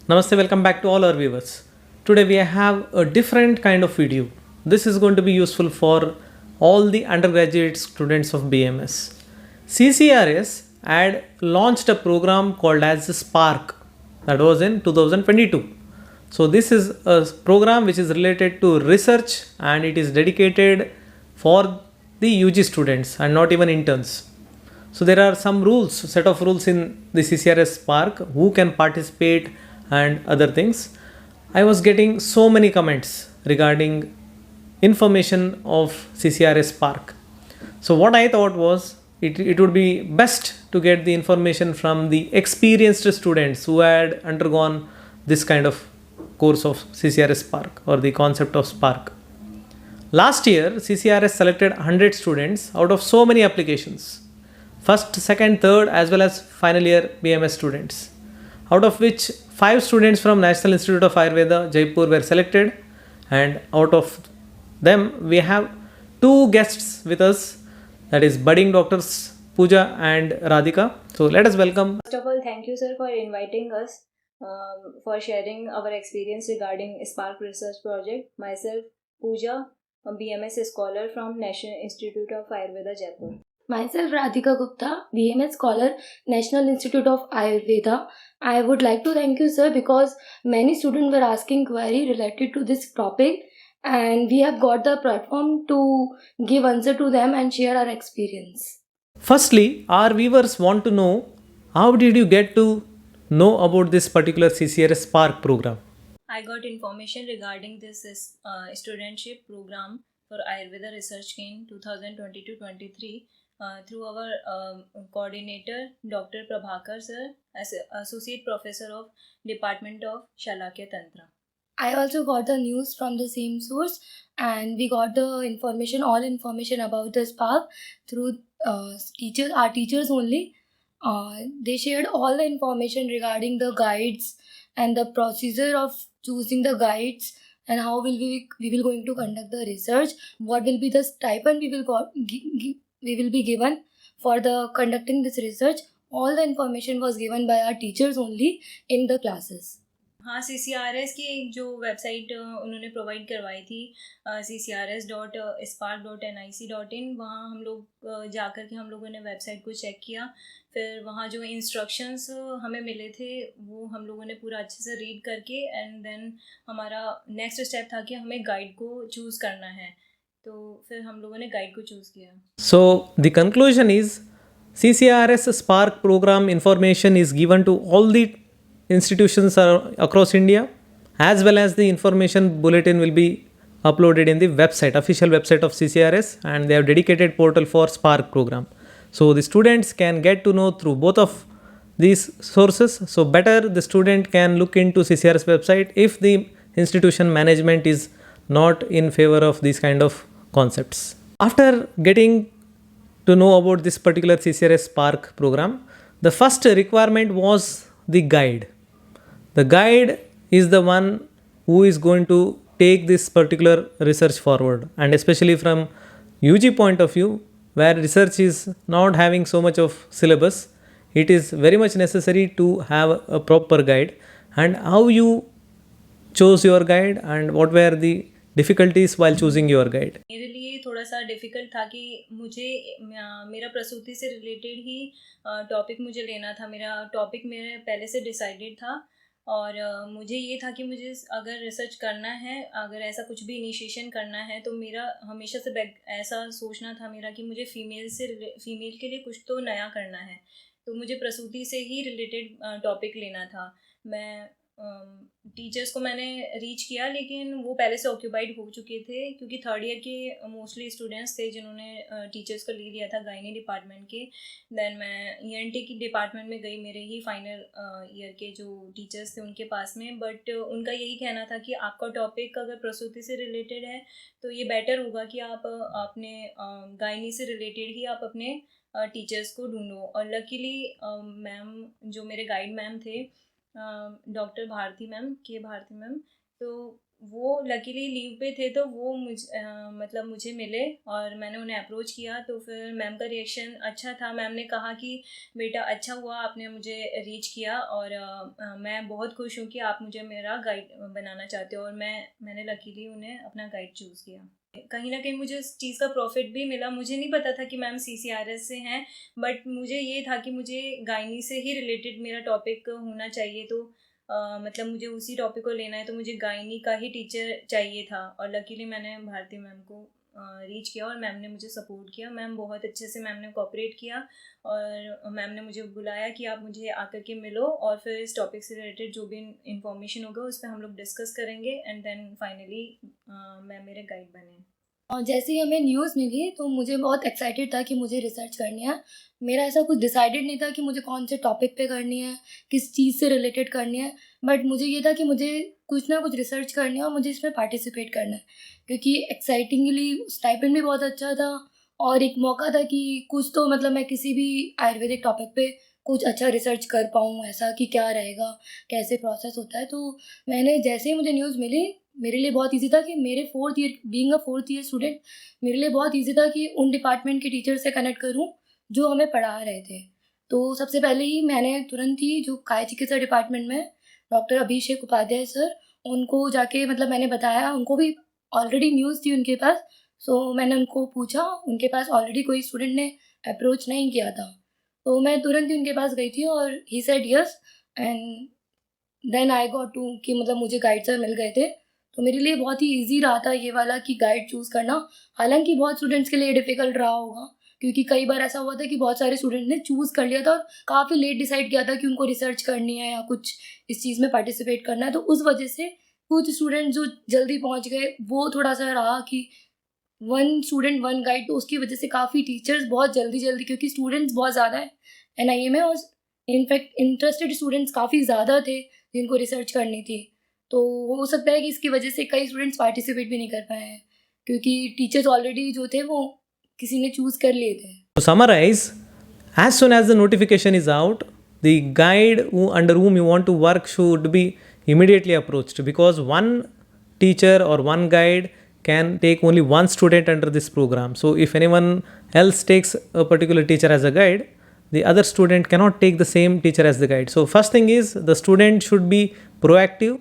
Namaste, welcome back to all our viewers. Today we have a different kind of video. This is going to be useful for all the undergraduate students of BMS. CCRS had launched a program called as Spark, that was in 2022. So this is a program which is related to research and it is dedicated for the UG students and not even interns. So there are some rules, set of rules in the CCRS Spark, who can participate and other things. I was getting so many comments regarding information of CCRS Spark. So what I thought was it would be best to get the information from the experienced students who had undergone this kind of course of CCRS Spark or the concept of Spark. Last year, CCRS selected 100 students out of so many applications, first, second, third, as well as final year BMS students, out of which 5 students from National Institute of Ayurveda, Jaipur were selected, and out of them we have 2 guests with us, that is budding doctors Pooja and Radhika. So let us welcome. First of all, thank you, sir, for inviting us, for sharing our experience regarding Spark Research Project. Myself, Pooja, a BMS scholar from National Institute of Ayurveda, Jaipur. Myself, Radhika Gupta, BMS scholar, National Institute of Ayurveda. I would like to thank you, sir, because many students were asking query related to this topic, and we have got the platform to give answer to them and share our experience. Firstly, our viewers want to know, how did you get to know about this particular CCRS Spark program? I got information regarding this studentship program for Ayurveda research in 2022-23 through our coordinator, Dr. Prabhakar sir, as associate professor of Department of Shalakya Tantra. I also got the news from the same source, and we got the information, all information about the Spark through our teachers only. They shared all the information regarding the guides and the procedure of choosing the guides and how we will going to conduct the research. What will be the stipend we will be given for the conducting this research. All the information was given by our teachers only in the classes. हाँ, CCRS की एक जो website उन्होंने provide करवाई थी CCRS.spark.nic.in, वहाँ हम लोग जाकर के हम लोगों ने वेबसाइट को चेक किया. फिर वहाँ जो इंस्ट्रक्शंस हमें मिले थे वो हम लोगों ने पूरा अच्छे से रीड करके एंड देन हमारा नेक्स्ट स्टेप था कि हमें गाइड को चूज़ करना है. तो फिर हम लोगों ने गाइड को चूज़ किया. So the conclusion is CCRS Spark program information is given to all the institutions across India, as well as the information bulletin will be uploaded in the website, official website of CCRS, and they have dedicated portal for Spark program. So the students can get to know through both of these sources. So better the student can look into CCRS website if the institution management is not in favor of these kind of concepts. After getting to know about this particular CCRS Spark program, the first requirement was the guide. The guide is the one who is going to take this particular research forward, and especially from UG point of view, where research is not having so much of syllabus, it is very much necessary to have a proper guide. And how you chose your guide and what were the difficulties while choosing your guide? मेरे लिए थोड़ा सा difficult था कि मुझे मेरा प्रसूति से रिलेटेड ही टॉपिक मुझे लेना था. मेरा टॉपिक मेरे पहले से डिसाइडेड था और मुझे ये था कि मुझे अगर रिसर्च करना है, अगर ऐसा कुछ भी इनिशिएशन करना है तो मेरा हमेशा से ऐसा सोचना था मेरा कि मुझे फ़ीमेल के लिए कुछ तो नया करना है. तो मुझे प्रसूति से ही रिलेटेड टॉपिक लेना था. मैं टीचर्स को मैंने रीच किया लेकिन वो पहले से ऑक्यूपाइड हो चुके थे क्योंकि थर्ड ईयर के मोस्टली स्टूडेंट्स थे जिन्होंने टीचर्स को ले लिया था गायनी डिपार्टमेंट के. देन मैं ENT की डिपार्टमेंट में गई, मेरे ही फाइनल ईयर के जो टीचर्स थे उनके पास में. बट उनका यही कहना था कि आपका टॉपिक अगर प्रसूति से रिलेटेड है तो ये बेटर होगा कि आप अपने गायनी से रिलेटेड ही आप अपने टीचर्स को ढूंढो. और लकीली मैम जो मेरे गाइड मैम थे, doctor Bharati ma'am, Bharati ma'am, तो वो लकीली लीव पे थे, तो वो मतलब मुझे मिले और मैंने उन्हें अप्रोच किया। तो फिर मैम का रिएक्शन अच्छा था। मैम ने कहा कि बेटा अच्छा हुआ आपने मुझे रीच किया, और मैं बहुत खुश हूँ कि आप मुझे मेरा गाइड बनाना चाहते हो, और मैंने लकीली उन्हें अपना गाइड चूज़ किया। कहीं ना कहीं मुझे उस चीज़ का प्रॉफिट भी मिला। मुझे नहीं पता था कि मैम CCRS से हैं, बट मुझे ये था कि मुझे गायनी से ही रिलेटेड मेरा टॉपिक होना चाहिए। तो मतलब मुझे उसी टॉपिक को लेना है, तो मुझे गायनी का ही टीचर चाहिए था, और लकीली मैंने भारती मैम को रीच किया, और मैम ने मुझे सपोर्ट किया। मैम बहुत अच्छे से मैम ने कोऑपरेट किया, और मैम ने मुझे बुलाया कि आप मुझे आकर के मिलो, और फिर इस टॉपिक से रिलेटेड जो भी इंफॉर्मेशन होगा उस पर हम लोग डिस्कस करेंगे, एंड देन फाइनली मैम मेरे गाइड बने। और जैसे ही हमें न्यूज़ मिली तो मुझे बहुत एक्साइटेड था कि मुझे रिसर्च करनी है। मेरा ऐसा कुछ डिसाइडेड नहीं था कि मुझे कौन से टॉपिक पे करनी है, किस चीज़ से रिलेटेड करनी है, बट मुझे ये था कि मुझे कुछ ना कुछ रिसर्च करनी है और मुझे इसमें पार्टिसिपेट करना है, क्योंकि एक्साइटिंगली स्टाइपेंड भी बहुत अच्छा था और एक मौका था कि कुछ तो मतलब मैं किसी भी आयुर्वेदिक टॉपिक पे कुछ अच्छा रिसर्च कर पाऊँ, ऐसा कि क्या रहेगा, कैसे प्रोसेस होता है। तो मैंने जैसे ही मुझे न्यूज़ मिली, मेरे लिए बहुत ईज़ी था कि मेरे 4th year being a 4th year student, मेरे लिए बहुत ईज़ी था कि उन डिपार्टमेंट के टीचर से कनेक्ट करूँ, जो हमें पढ़ा रहे थे। तो सबसे पहले ही मैंने तुरंत ही जो काया चिकित्सा डिपार्टमेंट में डॉक्टर अभिषेक उपाध्याय सर, उनको जाके मतलब मैंने बताया, उनको भी ऑलरेडी न्यूज़ थी उनके पास। सो मैंने उनको पूछा, उनके पास ऑलरेडी कोई स्टूडेंट ने अप्रोच नहीं किया था। तो मैं तुरंत ही उनके पास गई थी और he said yes, and then I got to कि मतलब मुझे गाइड सर मिल गए थे। तो मेरे लिए बहुत ही ईज़ी रहा था ये वाला कि गाइड चूज़ करना। हालाँकि बहुत स्टूडेंट्स के लिए डिफ़िकल्ट रहा होगा, क्योंकि कई बार ऐसा हुआ था कि बहुत सारे स्टूडेंट ने चूज़ कर लिया था और काफ़ी लेट डिसाइड किया था कि उनको रिसर्च करनी है या कुछ इस चीज़ में पार्टिसिपेट करना है। तो उस वजह से कुछ स्टूडेंट जो जल्दी पहुँच गए, वो थोड़ा-सा रहा कि वन स्टूडेंट वन गाइड, तो उसकी वजह से काफ़ी टीचर्स बहुत जल्दी-जल्दी, क्योंकि स्टूडेंट्स बहुत ज़्यादा हैं एनआईए में, और इनफैक्ट इंटरेस्टेड स्टूडेंट्स काफ़ी ज़्यादा थे जिनको रिसर्च करनी थी। तो हो सकता है कि इसकी वजह से कई स्टूडेंट्स पार्टिसिपेट भी नहीं कर पाए हैं, क्योंकि टीचर्स ऑलरेडी जो थे वो किसी ने चूज़ कर लिए थे। To summarize, as soon as the notification is out, the guide under whom you want to work should be immediately approached, because one teacher or one guide can take only one student under this program. So if anyone else takes a particular teacher as a guide, the other student cannot take the same teacher as the guide. So first thing is, the student should be proactive,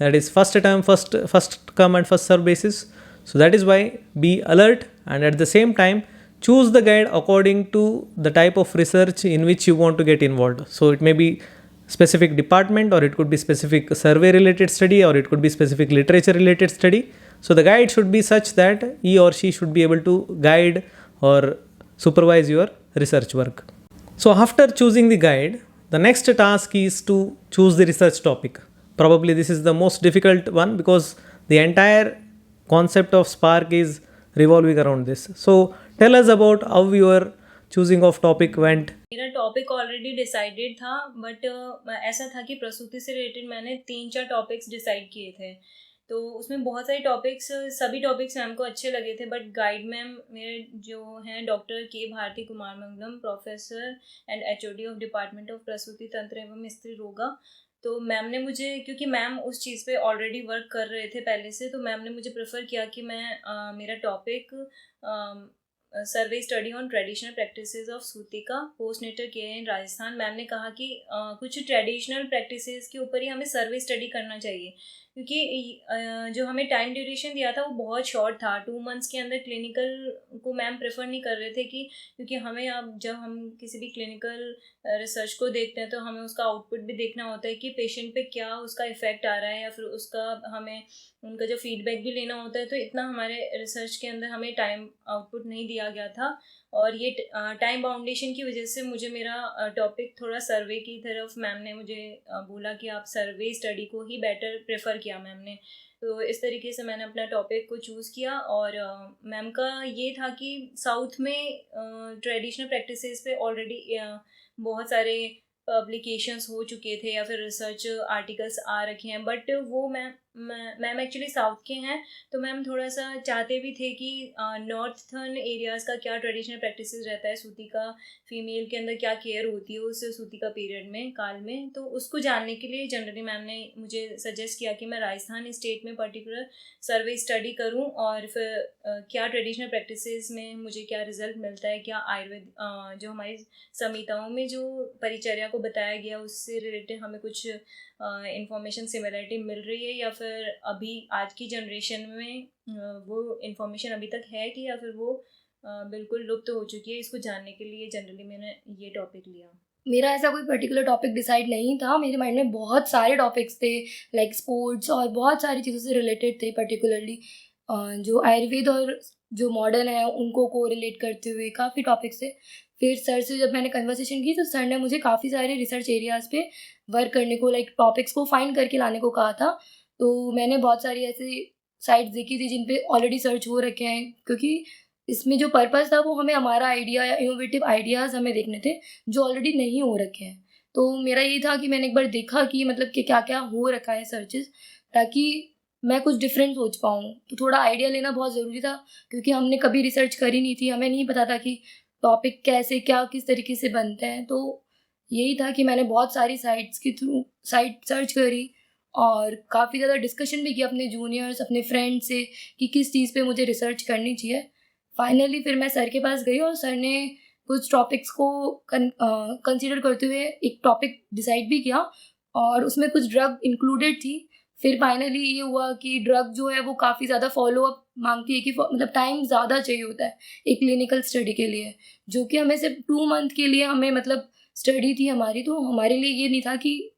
that is first term, first come and first serve basis. So that is why be alert, and at the same time choose the guide according to the type of research in which you want to get involved. So it may be specific department, or it could be specific survey related study, or it could be specific literature related study. So the guide should be such that he or she should be able to guide or supervise your research work. So after choosing the guide, the next task is to choose the research topic. Probably this is the most difficult one, because the entire concept of Spark is revolving around this. So tell us about how your choosing of topic went. मेरा topic already decided था, but ऐसा था कि प्रसूति से related मैंने 3-4 topics decide किए थे। तो उसमें बहुत सारे टॉपिक्स, सभी टॉपिक्स मैम को अच्छे लगे थे, बट गाइड मैम मेरे जो हैं डॉक्टर के Bharati Kumar Mangalam, professor and HOD of department of प्रसूति तंत्र एवं स्त्री रोगा। तो मैम ने मुझे, क्योंकि मैम उस चीज़ पे ऑलरेडी वर्क कर रहे थे पहले से, तो मैम ने मुझे प्रेफर किया कि मैं मेरा topic survey study on traditional practices of सूतिका post natal care in Rajasthan. Ma'am ने कहा कि कुछ ट्रेडिशनल प्रैक्टिसेस के ऊपर ही हमें सर्वे स्टडी करना चाहिए, क्योंकि जो हमें टाइम ड्यूरेशन दिया था वो बहुत शॉर्ट था। 2 मंथ्स के अंदर क्लिनिकल को मैम प्रेफर नहीं कर रहे थे, क्योंकि हमें अब जब हम किसी भी क्लिनिकल रिसर्च को देखते हैं तो हमें उसका आउटपुट भी देखना होता है कि पेशेंट पे क्या उसका इफ़ेक्ट आ रहा है, या फिर उसका हमें उनका जो फीडबैक भी लेना होता है। तो इतना हमारे रिसर्च के अंदर हमें टाइम आउटपुट नहीं दिया गया था, और ये टाइम बाउंडेशन की वजह से मुझे मेरा टॉपिक थोड़ा सर्वे की तरफ मैम ने मुझे बोला कि आप सर्वे स्टडी को ही बेटर प्रेफर किया मैम ने। तो इस तरीके से मैंने अपना टॉपिक को चूज़ किया, और मैम का ये था कि साउथ में ट्रेडिशनल प्रैक्टिसेस पे ऑलरेडी बहुत सारे पब्लिकेशंस हो चुके थे या फिर रिसर्च आर्टिकल्स आ रखे हैं, बट वो मैम एक्चुअली साउथ के हैं, तो मैम थोड़ा सा चाहते भी थे कि नॉर्थर्न एरियाज़ का क्या ट्रेडिशनल प्रैक्टिसेस रहता है, सूती का फीमेल के अंदर क्या केयर होती है उस सूती का पीरियड में, काल में, तो उसको जानने के लिए जनरली मैम ने मुझे सजेस्ट किया कि मैं राजस्थान स्टेट में पर्टिकुलर सर्वे स्टडी करूं और फिर क्या ट्रेडिशनल प्रैक्टिसेस में मुझे क्या रिजल्ट मिलता है, क्या आयुर्वेद जो हमारी संहिताओं में जो परिचर्या को बताया गया उससे रिलेटेड हमें कुछ इंफॉर्मेशन सिमिलरिटी मिल रही है, या फिर अभी आज की जनरेशन में वो इंफॉर्मेशन अभी तक है कि या फिर वो बिल्कुल लुप्त हो चुकी है। इसको जानने के लिए जनरली मैंने ये टॉपिक लिया। मेरा ऐसा कोई पर्टिकुलर टॉपिक डिसाइड नहीं था, मेरे माइंड में बहुत सारे टॉपिक्स थे, लाइक स्पोर्ट्स और बहुत सारी चीज़ों से रिलेटेड थे, पर्टिकुलरली जो आयुर्वेद और जो मॉडर्न है उनको को रिलेट करते हुए काफ़ी टॉपिक्स थे। फिर सर से जब मैंने कन्वर्सेशन की तो सर ने मुझे काफ़ी सारे रिसर्च एरियाज़ पे वर्क करने को, लाइक टॉपिक्स को फाइंड करके लाने को कहा था। तो मैंने बहुत सारी ऐसी साइट्स देखी थी जिन पे ऑलरेडी सर्च हो रखे हैं, क्योंकि इसमें जो पर्पज़ था वो हमें हमारा आइडिया या इनोवेटिव आइडियाज़ हमें देखने थे जो ऑलरेडी नहीं हो रखे हैं। तो मेरा ये था कि मैंने एक बार देखा कि मतलब कि क्या-क्या हो रखा है सर्चेज़, ताकि मैं कुछ डिफरेंट सोच पाऊँ। तो थोड़ा आइडिया लेना बहुत ज़रूरी था, क्योंकि हमने कभी रिसर्च करी नहीं थी, हमें नहीं पता था कि टॉपिक कैसे क्या किस तरीके से बनते हैं। तो यही था कि मैंने बहुत सारी साइट्स के थ्रू साइट सर्च करी और काफ़ी ज़्यादा डिस्कशन भी किया अपने जूनियर्स, अपने फ्रेंड्स से कि किस चीज़ पे मुझे रिसर्च करनी चाहिए। फाइनली फिर मैं सर के पास गई और सर ने कुछ टॉपिक्स को कंसीडर करते हुए एक टॉपिक डिसाइड भी किया और उसमें कुछ ड्रग इंक्लूडेड थी। फिर फाइनली ये हुआ कि ड्रग जो है वो काफ़ी ज़्यादा फॉलोअप मांगती है, कि मतलब टाइम ज़्यादा चाहिए होता है एक क्लिनिकल स्टडी के लिए, जो कि हमें सिर्फ 2 मंथ के लिए हमें मतलब स्टडी थी हमारी। तो हमारे लिए ये नहीं था कि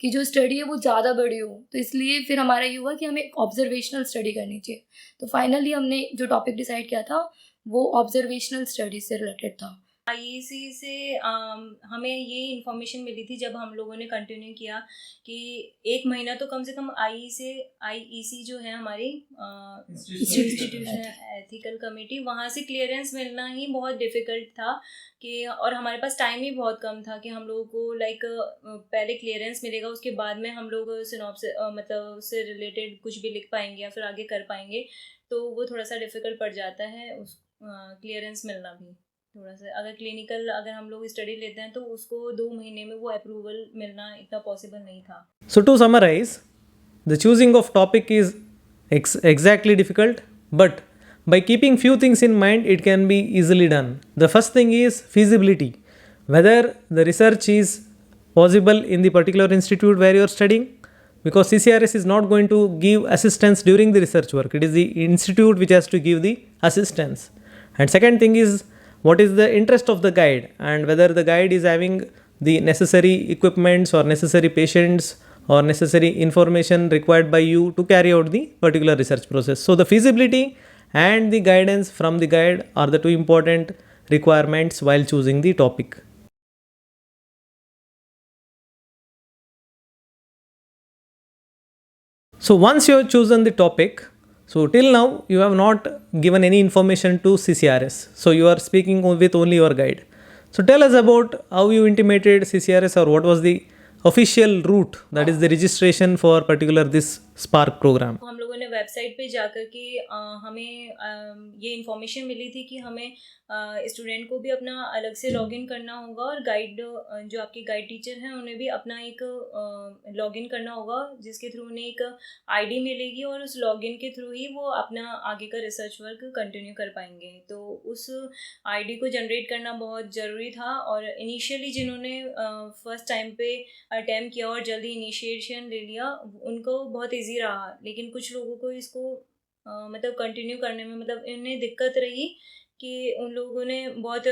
जो स्टडी है वो ज़्यादा बड़ी हो, तो इसलिए फिर हमारा ये हुआ कि हमें एक ऑब्जर्वेशनल स्टडी करनी चाहिए। तो फाइनली हमने जो टॉपिक डिसाइड किया था वो ऑब्जर्वेशनल स्टडी से रिलेटेड था। आईईसी से हमें ये इन्फॉर्मेशन मिली थी जब हम लोगों ने कंटिन्यू किया कि 1 महीना तो कम से कम आईईसी जो है हमारी इंस्टीट्यूशन एथिकल कमेटी, वहाँ से क्लियरेंस मिलना ही बहुत डिफ़िकल्ट था कि, और हमारे पास टाइम भी बहुत कम था कि हम लोगों को लाइक पहले क्लियरेंस मिलेगा उसके बाद में हम लोग सिनॉप्सिस मतलब उससे रिलेटेड कुछ भी लिख पाएंगे या फिर आगे कर पाएंगे, तो वो थोड़ा सा डिफ़िकल्ट पड़ जाता है उस क्लियरेंस मिलना भी थोड़ा सा। अगर क्लिनिकल अगर हम लोग स्टडी लेते हैं तो उसको 2 महीने में वो अप्रूवल मिलना इतना पॉसिबल नहीं था। So to summarize, the choosing of topic is exactly difficult, but by keeping few things in mind, it can be easily done. The first thing is feasibility, whether the research is possible in the particular institute where you are studying, because CCRS is not going to give assistance during the research work. It is the institute which has to give the assistance. And second thing is what is the interest of the guide and whether the guide is having the necessary equipments or necessary patients or necessary information required by you to carry out the particular research process. So the feasibility and the guidance from the guide are the two important requirements while choosing the topic. So once you have chosen the topic, so till now you have not given any information to CCRS. So you are speaking with only your guide. So tell us about how you intimated CCRS or what was the official route, that is the registration for particular this Spark program. हम लोगों ने website पे जाकर के हमें ये information मिली थी कि हमें स्टूडेंट को भी अपना अलग से लॉगिन करना होगा और गाइड जो आपके गाइड टीचर हैं उन्हें भी अपना एक लॉगिन करना होगा, जिसके थ्रू उन्हें एक आईडी मिलेगी और उस लॉगिन के थ्रू ही वो अपना आगे का रिसर्च वर्क कंटिन्यू कर पाएंगे। तो उस आईडी को जनरेट करना बहुत ज़रूरी था और इनिशियली जिन्होंने फर्स्ट टाइम पे अटैम्प्ट किया और जल्दी इनिशिएशन ले लिया उनको बहुत ईजी रहा, लेकिन कुछ लोगों को इसको मतलब कंटिन्यू करने में मतलब इन्हें दिक्कत रही कि उन लोगों ने बहुत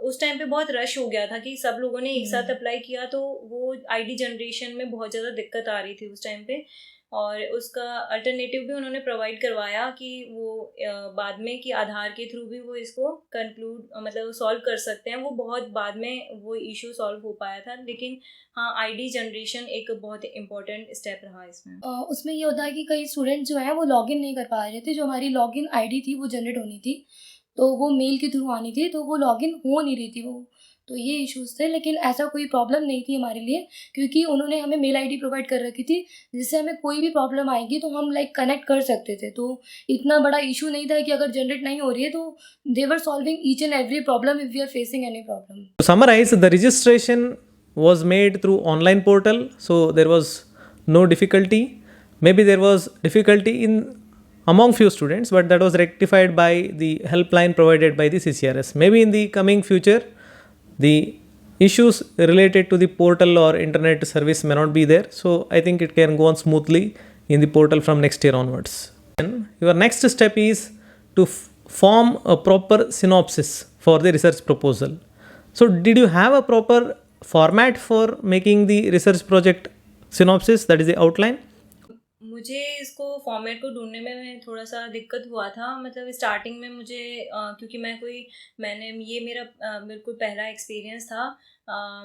उस टाइम पे बहुत रश हो गया था कि सब लोगों ने एक साथ अप्लाई किया, तो वो आईडी जनरेशन में बहुत ज़्यादा दिक्कत आ रही थी उस टाइम पे। और उसका अल्टरनेटिव भी उन्होंने प्रोवाइड करवाया कि वो बाद में कि आधार के थ्रू भी वो इसको कंक्लूड मतलब सॉल्व कर सकते हैं। वो बहुत बाद में वो इशू सॉल्व हो पाया था, लेकिन हाँ आईडी जनरेशन एक बहुत इम्पोर्टेंट स्टेप रहा इसमें। उसमें ये होता है कि कई स्टूडेंट जो हैं वो लॉगिन नहीं कर पा रहे थे, जो हमारी लॉगिन आईडी थी वो जनरेट होनी थी तो वो मेल के थ्रू आनी थी, तो वो लॉगिन हो नहीं रही थी वो। तो ये इश्यूज़ थे, लेकिन ऐसा कोई प्रॉब्लम नहीं थी हमारे लिए, क्योंकि उन्होंने हमें मेल आईडी प्रोवाइड कर रखी थी, जिससे हमें कोई भी प्रॉब्लम आएगी तो हम लाइक कनेक्ट कर सकते थे। तो इतना बड़ा इशू नहीं था कि अगर जनरेट नहीं हो रही है तो they were solving each and every problem if we are facing any problem. To summarize, the registration was made through online portal, so there was no difficulty. Maybe there was difficulty in among few students, but that was rectified by the helpline provided by the CCRS. Maybe in the coming future, the issues related to the portal or internet service may not be there. So I think it can go on smoothly in the portal from next year onwards. And your next step is to form a proper synopsis for the research proposal. So did you have a proper format for making the research project synopsis, that is the outline? मुझे इसको format को ढूंढने में थोड़ा सा दिक्कत हुआ था। मतलब स्टार्टिंग में मुझे क्योंकि मैंने ये मेरा बिल्कुल पहला एक्सपीरियंस था।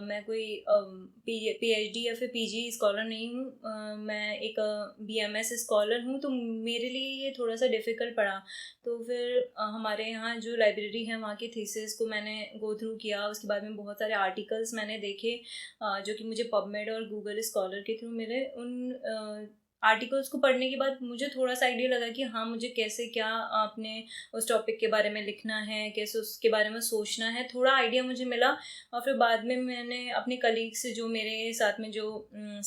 मैं कोई पीएचडी या फिर पीजी स्कॉलर नहीं हूँ। मैं एक बीएमएस स्कॉलर हूँ, तो मेरे लिए ये थोड़ा सा डिफ़िकल्ट पड़ा। तो फिर हमारे यहाँ जो लाइब्रेरी है वहाँ की थीसिस को मैंने गो थ्रू किया। उसके बाद में बहुत सारे आर्टिकल्स मैंने देखे जो कि मुझे पबमेड और गूगल स्कॉलर के थ्रू मिले। उन आर्टिकल्स को पढ़ने के बाद मुझे थोड़ा सा आइडिया लगा कि हाँ, मुझे कैसे क्या अपने उस टॉपिक के बारे में लिखना है, कैसे उसके बारे में सोचना है, थोड़ा आइडिया मुझे मिला। और फिर बाद में मैंने अपने कलीग से जो मेरे साथ में जो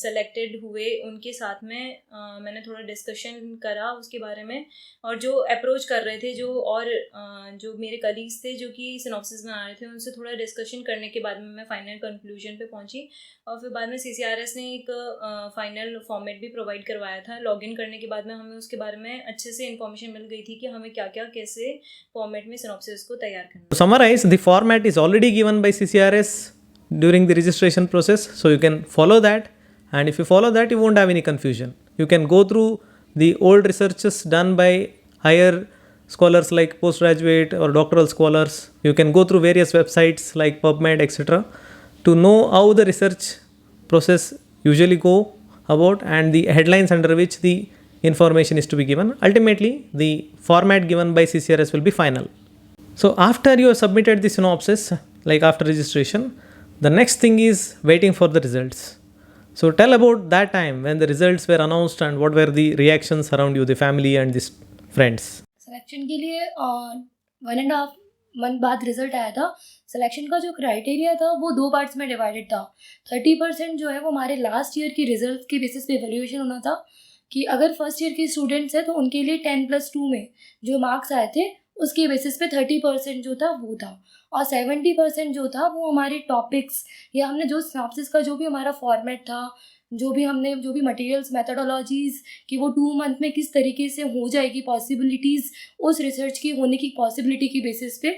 सेलेक्टेड हुए उनके साथ में मैंने थोड़ा डिस्कशन करा उसके बारे में। और जो अप्रोच कर रहे थे जो मेरे कलीग्स थे जो कि सिनॉप्सिस बना रहे थे, उनसे थोड़ा डिस्कशन करने के बाद में मैं फाइनल कंक्लूजन पे पहुंची। और फिर बाद में CCRS ने एक फाइनल फॉर्मेट भी प्रोवाइड करवाया था। लॉगिन करने के बाद में हमें उसके बारे में अच्छे से इन्फॉर्मेशन मिल गई थी कि हमें क्या क्या कैसे फॉर्मेट में सिनॉप्सिस को तैयार करना है। To summarize, the format is already given by CCRS during the registration process, so you can follow that, and if you follow that you won't have any confusion. You can go through the old researches done by higher scholars like postgraduate or doctoral scholars. You can go through various websites like PubMed, etc., to know how the research process usually go about and the headlines under which the information is to be given. Ultimately, the format given by CCRS will be final. So after you have submitted the synopsis, like after registration, the next thing is waiting for the results. So tell about that time when the results were announced and what were the reactions around you, the family and the friends. Selection के लिए 1.5 month बाद result आया था। Selection का जो criteria था वो 2 parts में डिवाइडेड था। 30% जो है वो हमारे लास्ट ईयर की रिजल्ट के बेसिस पे एवेल्यूएशन होना था कि अगर फर्स्ट ईयर के स्टूडेंट्स हैं तो उनके लिए 10+2 में जो मार्क्स आए थे उसके बेसिस पे 30% जो था वो था, और 70% जो था वो हमारे टॉपिक्स या हमने जो सिनॉप्सिस का जो भी हमारा फॉर्मेट था, जो भी मटेरियल्स, मेथोडोलॉजीज़ कि वो 2 मंथ में किस तरीके से हो जाएगी, पॉसिबिलिटीज़ उस रिसर्च की होने की पॉसिबिलिटी की बेसिस पे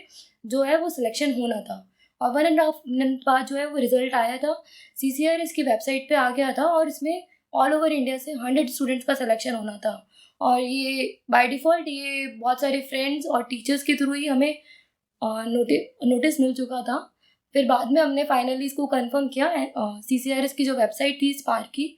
जो है वो सिलेक्शन होना था। और 1.5 मंथ बाद जो है वो रिज़ल्ट आया था, CCRS की वेबसाइट पे आ गया था, और इसमें ऑल ओवर इंडिया से 100 स्टूडेंट्स का सिलेक्शन होना था। और ये बाय डिफ़ॉल्ट ये बहुत सारे फ्रेंड्स और टीचर्स के थ्रू ही हमें नोटिस मिल चुका था। फिर बाद में हमने फाइनली इसको कंफर्म किया। CCRS की जो वेबसाइट थी स्पार्क की,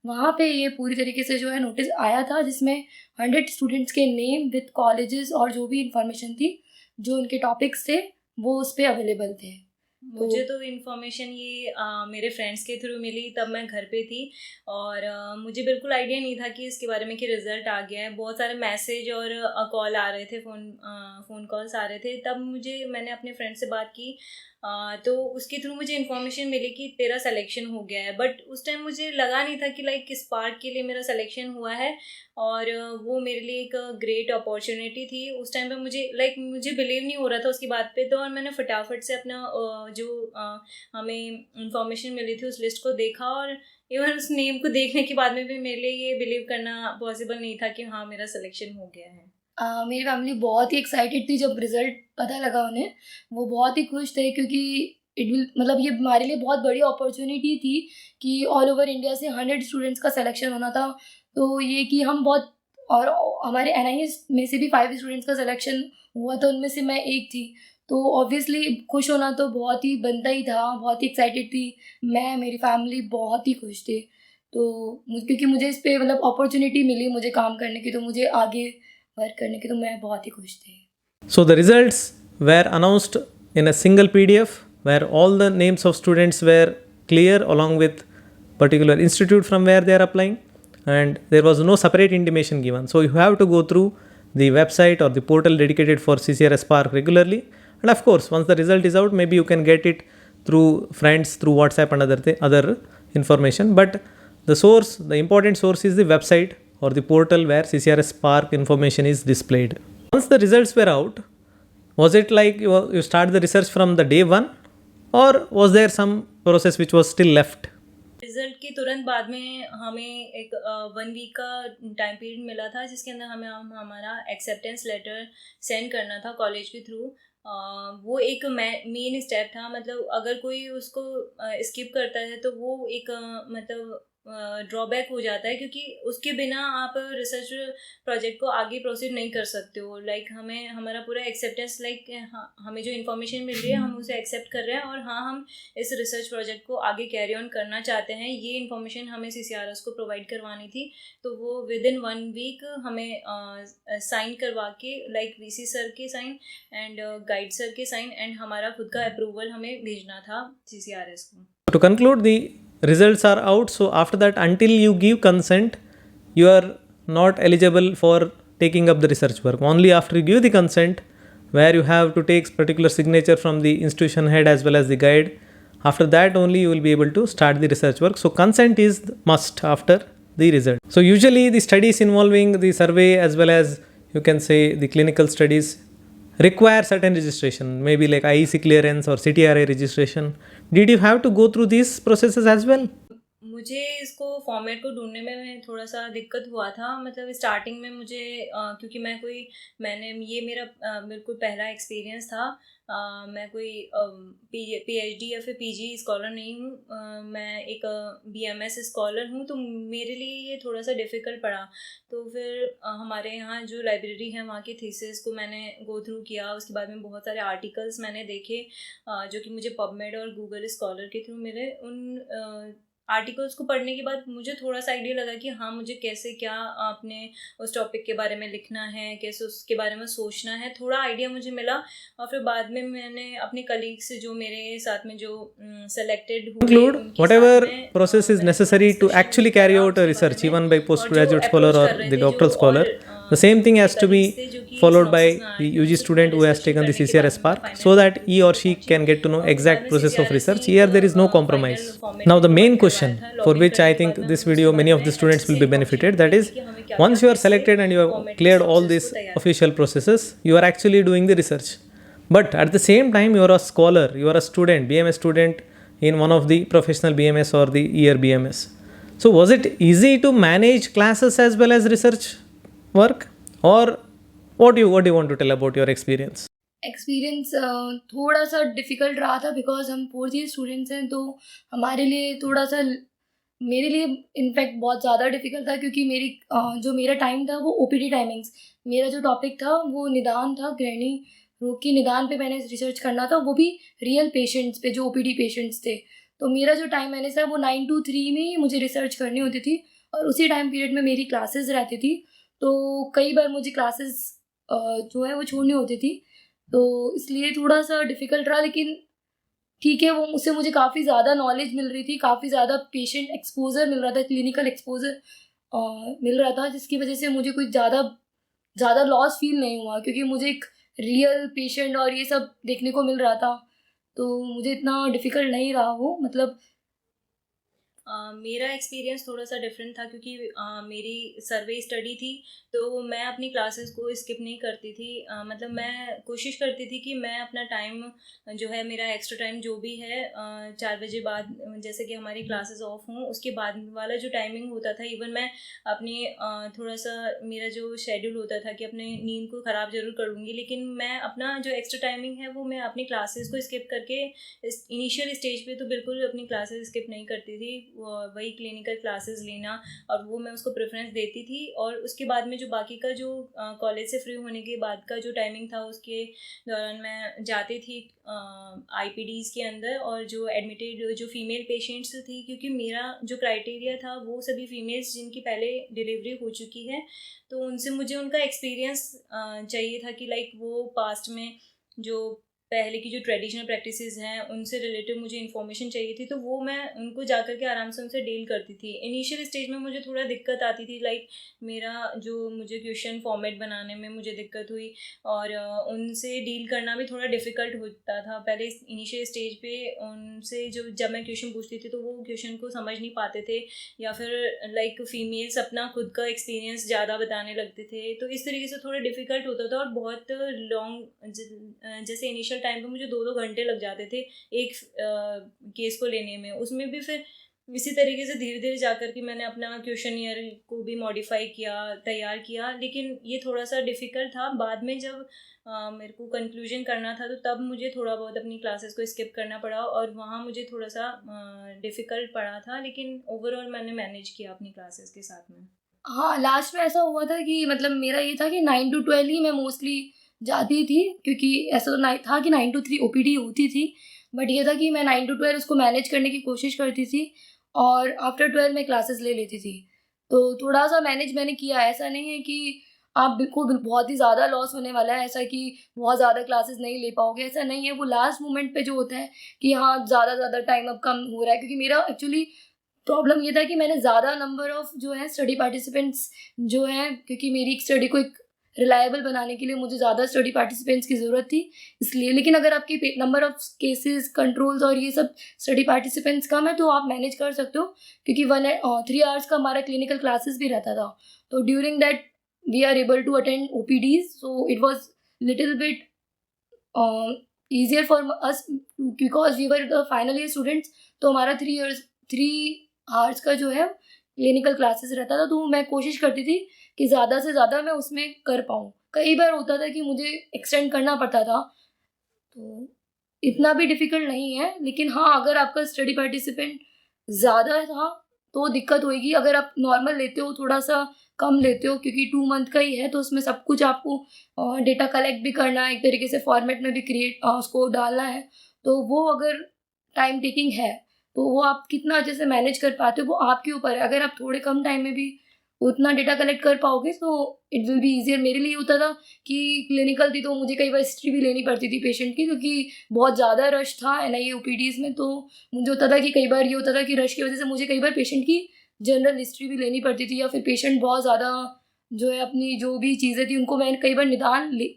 वहाँ पे ये पूरी तरीके से जो है नोटिस आया था, जिसमें 100 स्टूडेंट्स के नेम विद कॉलेजेस और जो भी इंफॉर्मेशन थी, जो उनके टॉपिक्स थे वो उस पर अवेलेबल थे। मुझे तो इन्फॉर्मेशन ये मेरे फ्रेंड्स के थ्रू मिली, तब मैं घर पे थी और मुझे बिल्कुल आइडिया नहीं था कि इसके बारे में कि रिज़ल्ट आ गया है। बहुत सारे मैसेज और कॉल आ रहे थे, फ़ोन कॉल्स आ रहे थे। तब मैंने अपने फ्रेंड से बात की तो उसके थ्रू मुझे इन्फॉर्मेशन मिली कि तेरा सिलेक्शन हो गया है। बट उस टाइम मुझे लगा नहीं था कि लाइक किस पार्ट के लिए मेरा सिलेक्शन हुआ है, और वो मेरे लिए एक ग्रेट अपॉर्चुनिटी थी। उस टाइम पे मुझे बिलीव नहीं हो रहा था उसकी बात पे। तो और मैंने फटाफट से अपना जो हमें इंफॉर्मेशन मिली थी उस लिस्ट को देखा, और इवन उस नेम को देखने के बाद में भी मेरे लिए ये बिलीव करना पॉसिबल नहीं था कि हाँ मेरा सिलेक्शन हो गया है। मेरी फैमिली बहुत ही एक्साइटेड थी जब रिज़ल्ट पता लगा उन्हें। वो बहुत ही खुश थे क्योंकि ये हमारे लिए बहुत बड़ी अपॉर्चुनिटी थी कि ऑल ओवर इंडिया से 100 स्टूडेंट्स का सिलेक्शन होना था। तो ये कि और हमारे NIS में से भी 5 स्टूडेंट्स का सिलेक्शन हुआ था, उनमें से मैं एक थी। तो ऑब्वियसली खुश होना तो बहुत ही बनता ही था, बहुत ही एक्साइटेड थी मैं, मेरी फैमिली बहुत ही खुश थे। तो क्योंकि मुझे इस पे अपॉर्चुनिटी मिली मुझे काम करने की, तो मुझे आगे वर्क करने की, तो मैं बहुत ही खुश थी। So the results were announced in a single PDF where all the names of students were clear along with particular institute from where they are applying, and there was no separate intimation given. So you have to go through the website or the portal dedicated for CCRS Spark regularly, and of course once the result is out, maybe you can get it through friends, through WhatsApp and other information. But the important source is the website or the portal where CCRS Spark information is displayed. Once the results were out, was it like you start the research from the day one, or was there some process which was still left? Result के तुरंत बाद में हमें एक 1 week का time period मिला था, जिसके अंदर हमारा एक्सेप्टेंस लेटर सेंड करना था कॉलेज के थ्रू। वो एक मेन स्टेप था, मतलब अगर कोई उसको स्किप करता है तो वो एक मतलब ड्रॉबैक हो जाता है, क्योंकि उसके बिना आप रिसर्च प्रोजेक्ट को आगे प्रोसीड नहीं कर सकते हो। लाइक हमारा पूरा एक्सेप्टेंस, हमें जो इन्फॉर्मेशन मिल रही है हम उसे एक्सेप्ट कर रहे हैं, और हाँ हम इस रिसर्च प्रोजेक्ट को आगे कैरी ऑन करना चाहते हैं। ये इन्फॉर्मेशन हमें CCRS को प्रोवाइड करवानी थी, तो वो विद इन 1 वीक हमें साइन करवा के, लाइक VC सर के साइन एंड गाइड सर के साइन एंड हमारा खुद का अप्रूवल हमें भेजना था CCRS को। To conclude, the results are out. So after that, until you give consent, you are not eligible for taking up the research work. Only after you give the consent, where you have to take particular signature from the institution head as well as the guide, after that only you will be able to start the research work. So consent is must after the result. So usually the studies involving the survey as well as you can say the clinical studies require certain registration, maybe like IEC clearance or CTRA registration. Did you have to go through these processes as well? मुझे इसको format को ढूंढने में थोड़ा सा दिक्कत हुआ था। मतलब स्टार्टिंग में मुझे क्योंकि ये मेरा बिल्कुल पहला एक्सपीरियंस था। मैं कोई PhD या फिर PG स्कॉलर नहीं हूँ, मैं एक BMS स्कॉलर हूँ, तो मेरे लिए ये थोड़ा सा डिफ़िकल्ट पड़ा। तो फिर हमारे यहाँ जो लाइब्रेरी है वहाँ की थीसिस को मैंने गो थ्रू किया। उसके बाद में बहुत सारे आर्टिकल्स मैंने देखे जो कि मुझे पबमेड और गूगल स्कॉलर के थ्रू मिले। उन आर्टिकल्स को पढ़ने के बाद मुझे थोड़ा सा आइडिया लगा कि हाँ, मुझे कैसे क्या अपने उस टॉपिक के बारे में लिखना है, कैसे उसके बारे में सोचना है, थोड़ा आइडिया मुझे मिला। और फिर बाद में मैंने अपने कलीग से, जो मेरे साथ में जो सेलेक्टेड हुए, Conclude, whatever process is necessary to actually carry out a research, even by postgraduate scholar or the doctoral scholar, the same thing has to be followed by the UG student who has taken the CCRS Spark, so that he or she can get to know exact process of research. Here there is no compromise. Now the main question for which I think this video many of the students will be benefited, that is, once you are selected and you have cleared all these official processes, you are actually doing the research. But at the same time, you are a scholar, you are a student, BMS student in one of the professional BMS or the year BMS. So was it easy to manage classes as well as research work, or what do you want to tell about your experience? Experience थोड़ा सा difficult रहा था, because हम 4th year students हैं, तो हमारे लिए थोड़ा सा, मेरे लिए इनफैक्ट बहुत ज़्यादा डिफ़िकल्ट था, क्योंकि जो मेरा टाइम था वो OPD टाइमिंग्स, मेरा जो टॉपिक था वो निदान था, गृहिणी रोग के निदान पे मैंने रिसर्च करना था, वो भी रियल पेशेंट्स पे, जो OPD पेशेंट्स थे। तो मेरा जो टाइम मैंने सर वो 9 to 3 में ही मुझे रिसर्च करनी होती थी, और उसी टाइम पीरियड में मेरी क्लासेस रहती थी। तो कई बार मुझे क्लासेस जो है वो छोड़नी होती थी, तो इसलिए थोड़ा सा डिफ़िकल्ट रहा। लेकिन ठीक है, वो उससे मुझे काफ़ी ज़्यादा नॉलेज मिल रही थी, काफ़ी ज़्यादा पेशेंट एक्सपोजर मिल रहा था, क्लिनिकल एक्सपोजर मिल रहा था, जिसकी वजह से मुझे कुछ ज़्यादा लॉस फील नहीं हुआ, क्योंकि मुझे एक रियल पेशेंट और ये सब देखने को मिल रहा था, तो मुझे इतना डिफ़िकल्ट नहीं रहा वो। मतलब मेरा एक्सपीरियंस थोड़ा सा डिफरेंट था, क्योंकि मेरी सर्वे स्टडी थी, तो मैं अपनी क्लासेस को स्किप नहीं करती थी। मतलब मैं कोशिश करती थी कि मैं अपना टाइम जो है, मेरा एक्स्ट्रा टाइम जो भी है 4 बजे बाद, जैसे कि हमारी क्लासेस ऑफ हों, उसके बाद वाला जो टाइमिंग होता था, इवन मैं अपनी थोड़ा सा, मेरा जो शेड्यूल होता था कि अपने नींद को ख़राब ज़रूर करूँगी, लेकिन मैं अपना जो एक्स्ट्रा टाइमिंग है वो मैं अपनी क्लासेस को स्किप करके, इनिशियल स्टेज पे तो बिल्कुल अपनी क्लासेस स्किप नहीं करती थी, वही क्लिनिकल क्लासेस लेना, और वो मैं उसको प्रेफरेंस देती थी। और उसके बाद में जो बाकी का जो कॉलेज से फ्री होने के बाद का जो टाइमिंग था, उसके दौरान मैं जाती थी IPDs के अंदर, और जो एडमिटेड जो फीमेल पेशेंट्स थी, क्योंकि मेरा जो क्राइटेरिया था वो सभी फीमेल्स जिनकी पहले डिलीवरी हो चुकी है, तो उनसे मुझे उनका एक्सपीरियंस चाहिए था कि लाइक वो पास्ट में जो पहले की जो ट्रेडिशनल प्रैक्टिसेस हैं उनसे रिलेटेड मुझे इन्फॉर्मेशन चाहिए थी, तो वो मैं उनको जा कर के आराम से उनसे डील करती थी। इनिशियल स्टेज में मुझे थोड़ा दिक्कत आती थी, लाइक मेरा जो मुझे क्वेश्चन फॉर्मेट बनाने में मुझे दिक्कत हुई, और उनसे डील करना भी थोड़ा डिफ़िकल्ट होता था पहले इनिशियल स्टेज पे। उनसे जो जब मैं क्वेश्चन पूछती थी तो वो क्वेश्चन को समझ नहीं पाते थे, या फिर लाइक फीमेल्स अपना खुद का एक्सपीरियंस ज़्यादा बताने लगते थे, तो इस तरीके से थोड़ा डिफ़िकल्ट होता था। और बहुत लॉन्ग, जैसे इनिशियल टाइम पे मुझे 2-2 घंटे लग जाते थे एक केस को लेने में। उसमें भी फिर इसी तरीके से धीरे धीरे जा कर के मैंने अपना क्वेश्चनियर को भी मॉडिफाई किया, तैयार किया, लेकिन ये थोड़ा सा डिफ़िकल्ट था। बाद में जब मेरे को कंक्लूजन करना था तो तब मुझे थोड़ा बहुत अपनी क्लासेस को स्किप करना पड़ा, और वहाँ मुझे थोड़ा सा डिफ़िकल्ट पड़ा था, लेकिन ओवरऑल मैंने मैनेज किया अपनी क्लासेस के साथ में। हाँ, लास्ट में ऐसा हुआ था कि मतलब मेरा ये था कि 9 to 12 ही मैं मोस्टली जाती थी, क्योंकि ऐसा तो नहीं था कि 9 to 3 ओपीडी होती थी, बट ये था कि मैं 9 to 12 उसको मैनेज करने की कोशिश करती थी, और आफ्टर 12 मैं क्लासेस ले लेती थी। तो थोड़ा-सा मैनेज मैंने किया। ऐसा नहीं है कि आप बिल्कुल बहुत ही ज़्यादा लॉस होने वाला है, ऐसा कि बहुत ज़्यादा क्लासेस नहीं ले पाओगे, ऐसा नहीं है। वो लास्ट मोमेंट पे जो होता है कि हाँ, ज़्यादा टाइम अब कम हो रहा है, क्योंकि मेरा एक्चुअली प्रॉब्लम ये था कि मैंने ज़्यादा नंबर ऑफ़ जो है स्टडी पार्टिसिपेंट्स जो हैं, क्योंकि मेरी एक स्टडी को एक रिलायबल बनाने के लिए मुझे ज़्यादा स्टडी पार्टिसिपेंट्स की ज़रूरत थी, इसलिए। लेकिन अगर आपके नंबर ऑफ़ केसेस, कंट्रोल्स और ये सब स्टडी पार्टिसिपेंट्स कम है, तो आप मैनेज कर सकते हो, क्योंकि 3 आवर्स का हमारा क्लिनिकल क्लासेस भी रहता था। तो during that we are able to attend OPDs, so it was little bit easier for us, because we were the final year students. तो हमारा 3 आवर्स का जो है क्लिनिकल क्लासेस रहता था, तो मैं कोशिश करती थी कि ज़्यादा से ज़्यादा मैं उसमें कर पाऊँ। कई बार होता था कि मुझे एक्सटेंड करना पड़ता था, तो इतना भी डिफ़िकल्ट नहीं है। लेकिन हाँ, अगर आपका स्टडी पार्टिसिपेंट ज़्यादा था तो दिक्कत होएगी। अगर आप नॉर्मल लेते हो, थोड़ा-सा कम लेते हो, क्योंकि 2 मंथ का ही है, तो उसमें सब कुछ आपको डेटा कलेक्ट भी करना है, एक तरीके से फॉर्मेट में भी उसको डालना है। तो वो अगर टाइम टेकिंग है, तो वो आप कितना अच्छे से मैनेज कर पाते हो, वो आपके ऊपर है। अगर आप थोड़े कम टाइम में भी उतना डेटा कलेक्ट कर पाओगे, तो इट विल बी ईज़ियर। मेरे लिए होता था कि क्लिनिकल थी, तो मुझे कई बार हिस्ट्री भी लेनी पड़ती थी पेशेंट की, क्योंकि बहुत ज़्यादा रश था एनआईए ओपीडीज़ में। तो मुझे होता था कि कई बार ये होता था कि रश की वजह से मुझे कई बार पेशेंट की जनरल हिस्ट्री भी लेनी पड़ती थी, या फिर पेशेंट बहुत ज़्यादा जो है अपनी जो भी चीज़ें थी उनको मैं कई बार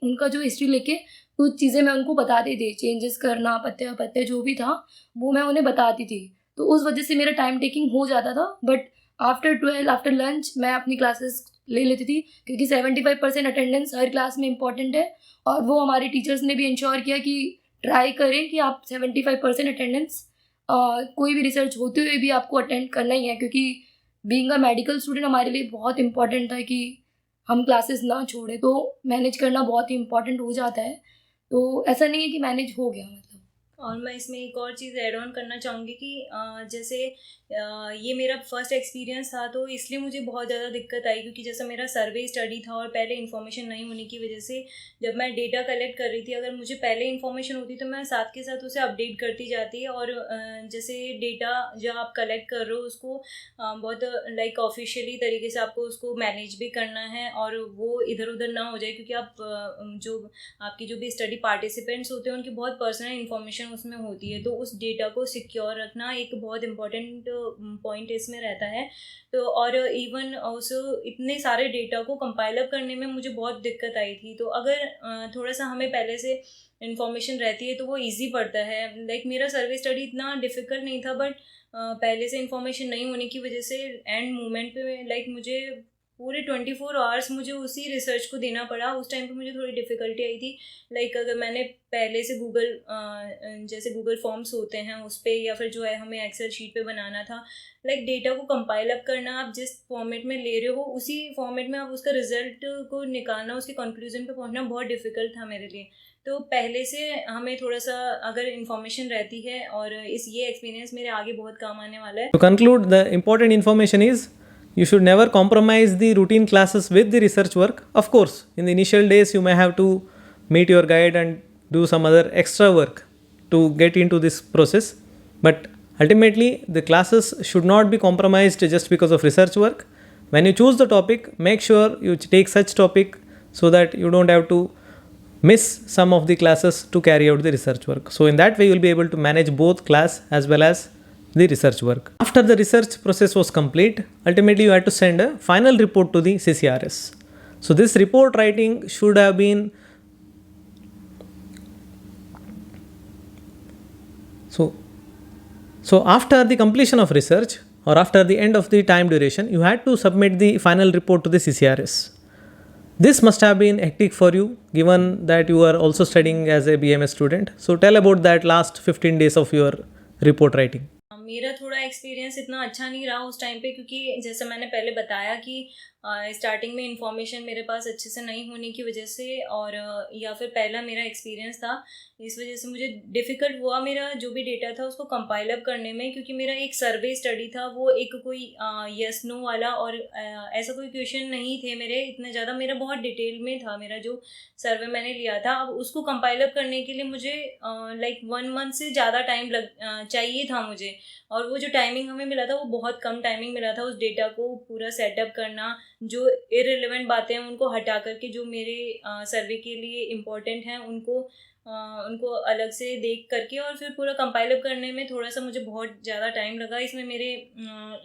उनका जो हिस्ट्री लेके कुछ चीज़ें मैं उनको बताती थी, चेंजेस करना, पत्ते जो भी था वो मैं उन्हें बताती थी। तो उस वजह से मेरा टाइम टेकिंग हो जाता था, बट आफ्टर 12 आफ्टर लंच मैं अपनी क्लासेस ले लेती थी, क्योंकि 75% अटेंडेंस हर क्लास में इम्पॉर्टेंट है, और वो हमारे टीचर्स ने भी इंश्योर किया कि ट्राई करें कि आप 75% अटेंडेंस कोई भी रिसर्च होते हुए भी आपको अटेंड करना ही है, क्योंकि बीइंग अ मेडिकल स्टूडेंट हमारे लिए बहुत इंपॉर्टेंट था कि हम क्लासेस ना छोड़ें। तो मैनेज करना बहुत ही इम्पॉर्टेंट हो जाता है। तो ऐसा नहीं है कि मैनेज हो गया मतलब। और मैं इसमें एक और चीज़ ऐड ऑन करना चाहूँगी कि जैसे ये मेरा फर्स्ट एक्सपीरियंस था, तो इसलिए मुझे बहुत ज़्यादा दिक्कत आई, क्योंकि जैसा मेरा सर्वे स्टडी था और पहले इन्फॉर्मेशन नहीं होने की वजह से जब मैं डेटा कलेक्ट कर रही थी, अगर मुझे पहले इन्फॉर्मेशन होती तो मैं साथ के साथ उसे अपडेट करती जाती। और जैसे डेटा जो आप कलेक्ट कर रहे हो उसको बहुत लाइक ऑफिशियली तरीके से आपको उसको मैनेज भी करना है, और वो इधर उधर ना हो जाए, क्योंकि आप जो आपकी जो भी स्टडी पार्टिसिपेंट्स होते हैं उनकी बहुत पर्सनल इन्फॉर्मेशन उसमें होती है, तो उस डेटा को सिक्योर रखना एक बहुत इंपॉर्टेंट पॉइंट इसमें रहता है। तो और इवन ऑल्सो इतने सारे डेटा को कंपाइल अप करने में मुझे बहुत दिक्कत आई थी। तो अगर थोड़ा सा हमें पहले से इन्फॉर्मेशन रहती है तो वो इजी पड़ता है। लाइक मेरा सर्वे स्टडी इतना डिफ़िकल्ट नहीं था, बट पहले से इन्फॉर्मेशन नहीं होने की वजह से एंड मोमेंट पे लाइक मुझे पूरे 24 आवर्स मुझे उसी रिसर्च को देना पड़ा। उस टाइम पे मुझे थोड़ी डिफ़िकल्टी आई थी। लाइक अगर मैंने पहले से जैसे गूगल फॉर्म्स होते हैं उस पर, या फिर जो है हमें एक्सेल शीट पे बनाना था, लाइक डेटा को कंपाइल अप करना, आप जिस फॉर्मेट में ले रहे हो उसी फॉर्मेट में आप उसका रिजल्ट को निकालना, उसके कंक्लूजन पे पहुंचना बहुत डिफ़िकल्ट था मेरे लिए। तो पहले से हमें थोड़ा सा अगर इन्फॉर्मेशन रहती है, और ये एक्सपीरियंस मेरे आगे बहुत काम आने वाला है। To conclude, the important information is you should never compromise the routine classes with the research work. Of course, in the initial days, you may have to meet your guide and do some other extra work to get into this process. But ultimately, the classes should not be compromised just because of research work. When you choose the topic, make sure you take such topic so that you don't have to miss some of the classes to carry out the research work. So in that way you will be able to manage both class as well as the research work. After the research process was complete, ultimately you had to send a final report to the CCRS. So this report writing should have been so after the completion of research or after the end of the time duration, you had to submit the final report to the CCRS. This must have been hectic for you given that you are also studying as a BMS student. So tell about that last 15 days of your report writing. मेरा थोड़ा experience इतना अच्छा नहीं रहा उस time पे, क्योंकि जैसे मैंने पहले बताया कि स्टार्टिंग में इंफॉर्मेशन मेरे पास अच्छे से नहीं होने की वजह से, और या फिर पहला मेरा एक्सपीरियंस था, इस वजह से मुझे डिफ़िकल्ट हुआ मेरा जो भी डेटा था उसको कंपाइल अप करने में, क्योंकि मेरा एक सर्वे स्टडी था, वो एक कोई यस नो वाला, और ऐसा कोई क्वेश्चन नहीं थे मेरे इतने ज़्यादा, मेरा बहुत डिटेल में था मेरा जो सर्वे मैंने लिया था। अब उसको कंपाइल अप करने के लिए मुझे लाइक 1 मंथ से ज़्यादा टाइम चाहिए था मुझे, और वो जो टाइमिंग हमें मिला था वो बहुत कम टाइमिंग मिला था उस डेटा को पूरा सेटअप करना, जो इररिलेवेंट बातें हैं उनको हटा करके जो मेरे सर्वे के लिए इम्पोर्टेंट हैं उनको अलग से देख करके और फिर पूरा कंपाइल अप करने में थोड़ा सा मुझे बहुत ज़्यादा टाइम लगा। इसमें मेरे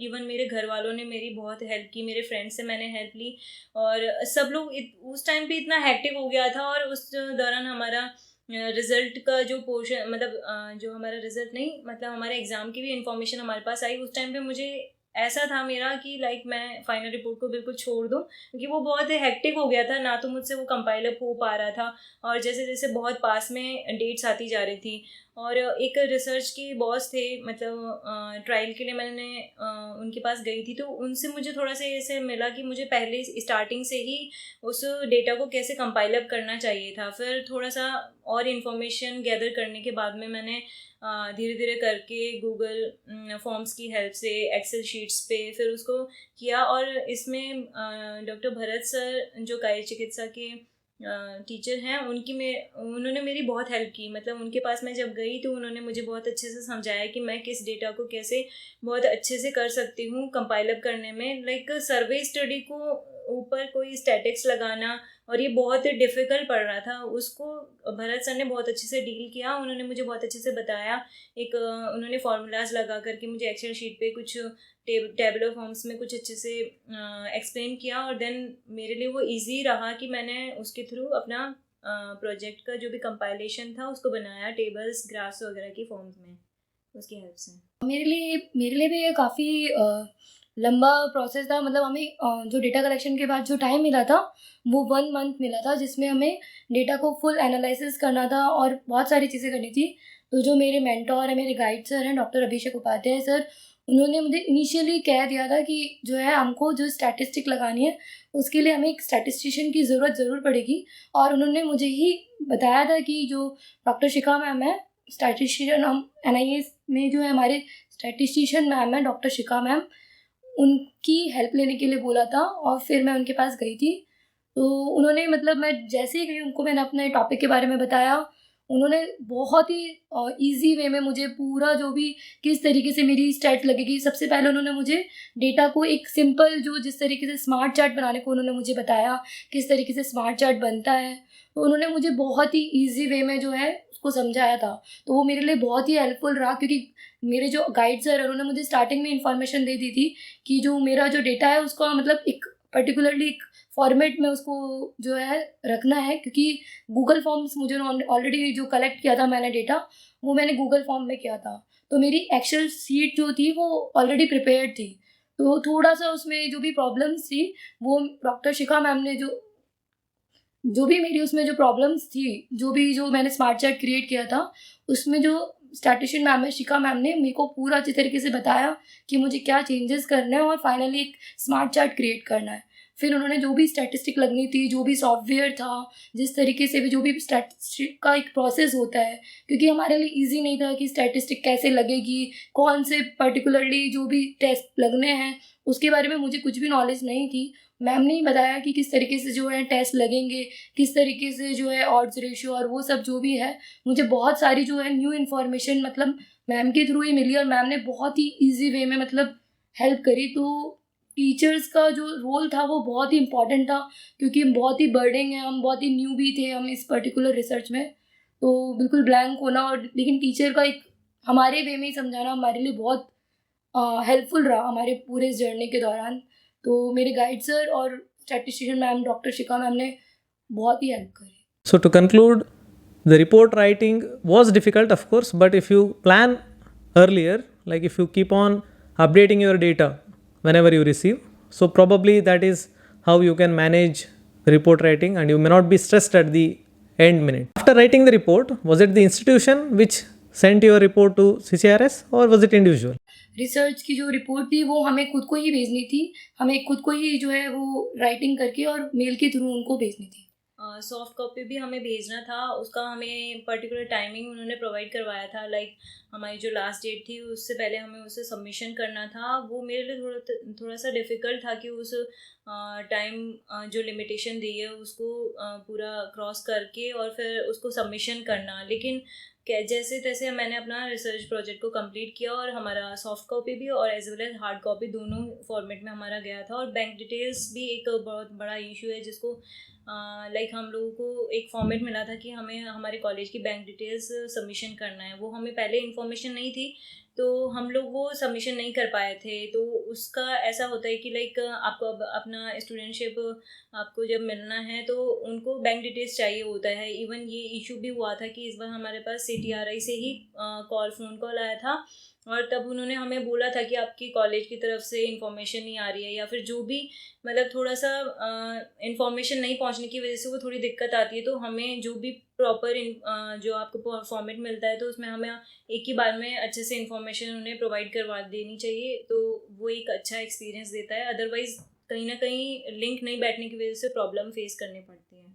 इवन मेरे घर वालों ने मेरी बहुत हेल्प की, मेरे फ्रेंड से मैंने हेल्प ली, और सब लोग उस टाइम पे इतना हैक्टिक हो गया था, और उस दौरान हमारा रिज़ल्ट का जो पोर्शन, मतलब जो हमारा रिज़ल्ट नहीं, मतलब हमारे एग्ज़ाम की भी इंफॉर्मेशन हमारे पास आई। उस टाइम पे मुझे ऐसा था मेरा कि लाइक मैं फाइनल रिपोर्ट को बिल्कुल छोड़ दूं, क्योंकि वो बहुत हेक्टिक हो गया था, ना तो मुझसे वो कंपाइल अप हो पा रहा था, और जैसे जैसे बहुत पास में डेट्स आती जा रही थी। और एक रिसर्च की बॉस थे, मतलब ट्रायल के लिए मैंने उनके पास गई थी, तो उनसे मुझे थोड़ा सा ऐसे मिला कि मुझे पहले स्टार्टिंग से ही उस डेटा को कैसे कंपाइल अप करना चाहिए था। फिर थोड़ा सा और इन्फॉर्मेशन गैदर करने के बाद में मैंने धीरे धीरे करके गूगल फॉर्म्स की हेल्प से एक्सेल शीट्स पे फिर उसको किया। और इसमें डॉक्टर भरत सर जो काया चिकित्सा के टीचर हैं उन्होंने मेरी बहुत हेल्प की। मतलब उनके पास मैं जब गई तो उन्होंने मुझे बहुत अच्छे से समझाया कि मैं किस डेटा को कैसे बहुत अच्छे से कर सकती हूँ कंपाइल अप करने में। लाइक सर्वे स्टडी को ऊपर कोई स्टैटिक्स लगाना, और ये बहुत ही डिफ़िकल्ट पड़ रहा था, उसको भरत सर ने बहुत अच्छे से डील किया। उन्होंने मुझे बहुत अच्छे से बताया, एक उन्होंने फार्मूलाज लगा करके मुझे एक्सेल शीट पे कुछ टेबलर फॉर्म्स में कुछ अच्छे से एक्सप्लेन किया, और देन मेरे लिए वो इजी रहा कि मैंने उसके थ्रू अपना प्रोजेक्ट का जो भी कंपाइलेशन था उसको बनाया टेबल्स ग्राफ्स वगैरह की फॉर्म्स में, उसकी हेल्प से। मेरे लिए भी ये काफ़ी लंबा प्रोसेस था। मतलब हमें जो डेटा कलेक्शन के बाद जो टाइम मिला था वो 1 मंथ मिला था, जिसमें हमें डेटा को फुल एनालिसिस करना था और बहुत सारी चीज़ें करनी थी। तो जो मेरे मेंटोर हैं, मेरे गाइड सर हैं, डॉक्टर अभिषेक उपाध्याय सर, उन्होंने मुझे इनिशियली कह दिया था कि जो है हमको जो स्टैटिस्टिक लगानी है उसके लिए हमें एक स्टैटिस्टिशियन की ज़रूरत ज़रूर पड़ेगी। और उन्होंने मुझे ही बताया था कि जो डॉक्टर शिखा मैम है स्टैटिस्टिशियन, हम NIS में जो है हमारे स्टैटिस्टिशियन मैम है डॉक्टर शिखा मैम, उनकी हेल्प लेने के लिए बोला था। और फिर मैं उनके पास गई थी, तो उन्होंने मतलब मैं जैसे ही गई उनको मैंने अपने टॉपिक के बारे में बताया। उन्होंने बहुत ही ईज़ी वे में मुझे पूरा जो भी किस तरीके से मेरी स्टैट लगेगी, सबसे पहले उन्होंने मुझे डेटा को एक सिंपल जो जिस तरीके से स्मार्ट चार्ट बनाने को उन्होंने मुझे बताया, किस तरीके से स्मार्ट चार्ट बनता है, तो उन्होंने मुझे बहुत ही ईज़ी वे में जो है उसको समझाया था। तो वो मेरे लिए बहुत ही हेल्पफुल रहा, क्योंकि मेरे जो गाइड सर हैं उन्होंने मुझे स्टार्टिंग में इन्फॉर्मेशन दे दी थी कि जो मेरा जो डेटा है उसका मतलब एक पर्टिकुलरली एक फॉर्मेट में उसको जो है रखना है, क्योंकि गूगल फॉर्म्स मुझे ऑलरेडी जो कलेक्ट किया था मैंने डेटा, वो मैंने गूगल फॉर्म में किया था। तो मेरी एक्सेल शीट जो थी वो ऑलरेडी प्रिपेयर्ड थी। तो थोड़ा सा उसमें जो भी प्रॉब्लम्स थी वो डॉक्टर शिखा मैम ने जो भी मेरी उसमें जो प्रॉब्लम्स थी, जो मैंने स्मार्ट चार्ट क्रिएट किया था, उसमें जो स्टैटिस्टिशियन मैम है शिखा मैम ने मेरे को पूरा अच्छी तरीके से बताया कि मुझे क्या चेंजेस करने हैं और फाइनली एक स्मार्ट चार्ट क्रिएट करना है। फिर उन्होंने जो भी स्टैटिस्टिक लगनी थी, जो भी सॉफ्टवेयर था, जिस तरीके से भी जो भी स्टैटिस्टिक का एक प्रोसेस होता है, क्योंकि हमारे लिए इजी नहीं था कि स्टैटिस्टिक कैसे लगेगी, कौन से पर्टिकुलरली जो भी टेस्ट लगने हैं उसके बारे में मुझे कुछ भी नॉलेज नहीं थी। मैम ने ही बताया कि किस तरीके से जो है टेस्ट लगेंगे, किस तरीके से जो है ऑड्स रेशियो और वो सब जो भी है, मुझे बहुत सारी जो है न्यू इन्फॉर्मेशन मतलब मैम के थ्रू ही मिली, और मैम ने बहुत ही ईजी वे में मतलब हेल्प करी। तो टीचर्स का जो रोल था वो बहुत ही इम्पोर्टेंट था, क्योंकि हम बहुत ही बर्डिंग है, हम बहुत ही न्यू भी थे हम इस पर्टिकुलर रिसर्च में, तो बिल्कुल ब्लैंक होना, और लेकिन टीचर का एक हमारे वे में ही समझाना हमारे लिए बहुत हेल्पफुल रहा हमारे पूरे इस जर्नी के दौरान। तो मेरे गाइड सर और स्टैटिस्टिशियन मैम डॉक्टर शिखा मैम ने बहुत ही हेल्प करी। So to conclude, the report writing was difficult, of course, but if you plan earlier, like if you keep on updating your data whenever you receive, so probably that is how you can manage report writing and you may not be stressed at the end minute. After writing the report, was it the institution which sent your report to CCRS or was it individual? Research की जो report थी वो हमें खुद को ही भेजनी थी, हमें खुद को ही जो है वो राइटिंग करके और मेल के थ्रू उनको भेजनी थी। सॉफ्ट कॉपी भी हमें भेजना था, उसका हमें पर्टिकुलर टाइमिंग उन्होंने प्रोवाइड करवाया था। लाइक हमारी जो लास्ट डेट थी उससे पहले हमें उसे सबमिशन करना था। वो मेरे लिए थोड़ा सा डिफ़िकल्ट था कि उस टाइम जो लिमिटेशन दी है उसको पूरा क्रॉस करके और फिर उसको सबमिशन करना। लेकिन जैसे तैसे मैंने अपना रिसर्च प्रोजेक्ट को कंप्लीट किया और हमारा सॉफ्ट कॉपी भी और as well as hard copy दोनों फॉर्मेट में हमारा गया था। और बैंक डिटेल्स भी एक बहुत बड़ा इशू है जिसको लाइक हम लोगों को एक फॉर्मेट मिला था कि हमें हमारे कॉलेज की बैंक डिटेल्स सबमिशन करना है। वो हमें पहले इन्फॉर्मेशन नहीं थी तो हम लोग वो सबमिशन नहीं कर पाए थे। तो उसका ऐसा होता है कि लाइक आपको अब अपना स्टूडेंटशिप आपको जब मिलना है तो उनको बैंक डिटेल्स चाहिए होता है। इवन ये इशू भी हुआ था कि इस बार हमारे पास CTRI से ही फ़ोन कॉल आया था और तब उन्होंने हमें बोला था कि आपकी कॉलेज की तरफ से इन्फॉर्मेशन नहीं आ रही है या फिर जो भी मतलब थोड़ा सा इन्फॉर्मेशन नहीं पहुंचने की वजह से वो थोड़ी दिक्कत आती है। तो हमें जो भी प्रॉपर जो आपको फॉर्मेट मिलता है तो उसमें हमें एक ही बार में अच्छे से इन्फॉर्मेशन उन्हें प्रोवाइड करवा देनी चाहिए। तो वो एक अच्छा एक्सपीरियंस देता है। अदरवाइज़ कहीं ना कहीं लिंक नहीं बैठने की वजह से प्रॉब्लम फेस करनी पड़ती है।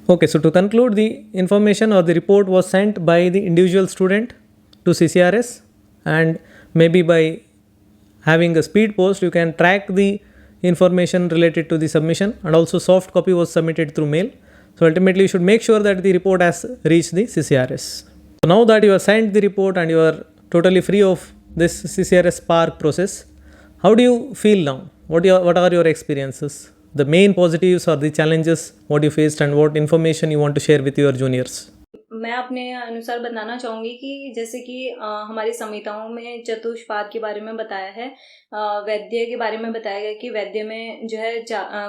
Okay, so to conclude, the information or the report was sent by the individual student to CCRS, and maybe by having a speed post you can track the information related to the submission, and also soft copy was submitted through mail. So ultimately you should make sure that the report has reached the CCRS. So now that you have sent the report and you are totally free of this CCRS Spark process, how do you feel now? What are your experiences? The main positives or the challenges what you faced and what information you want to share with your juniors? मैं अपने अनुसार बताना चाहूँगी कि जैसे कि हमारी संहिताओं में चतुष्पाद के बारे में बताया है, वैद्य के बारे में बताया गया कि वैद्य में जो है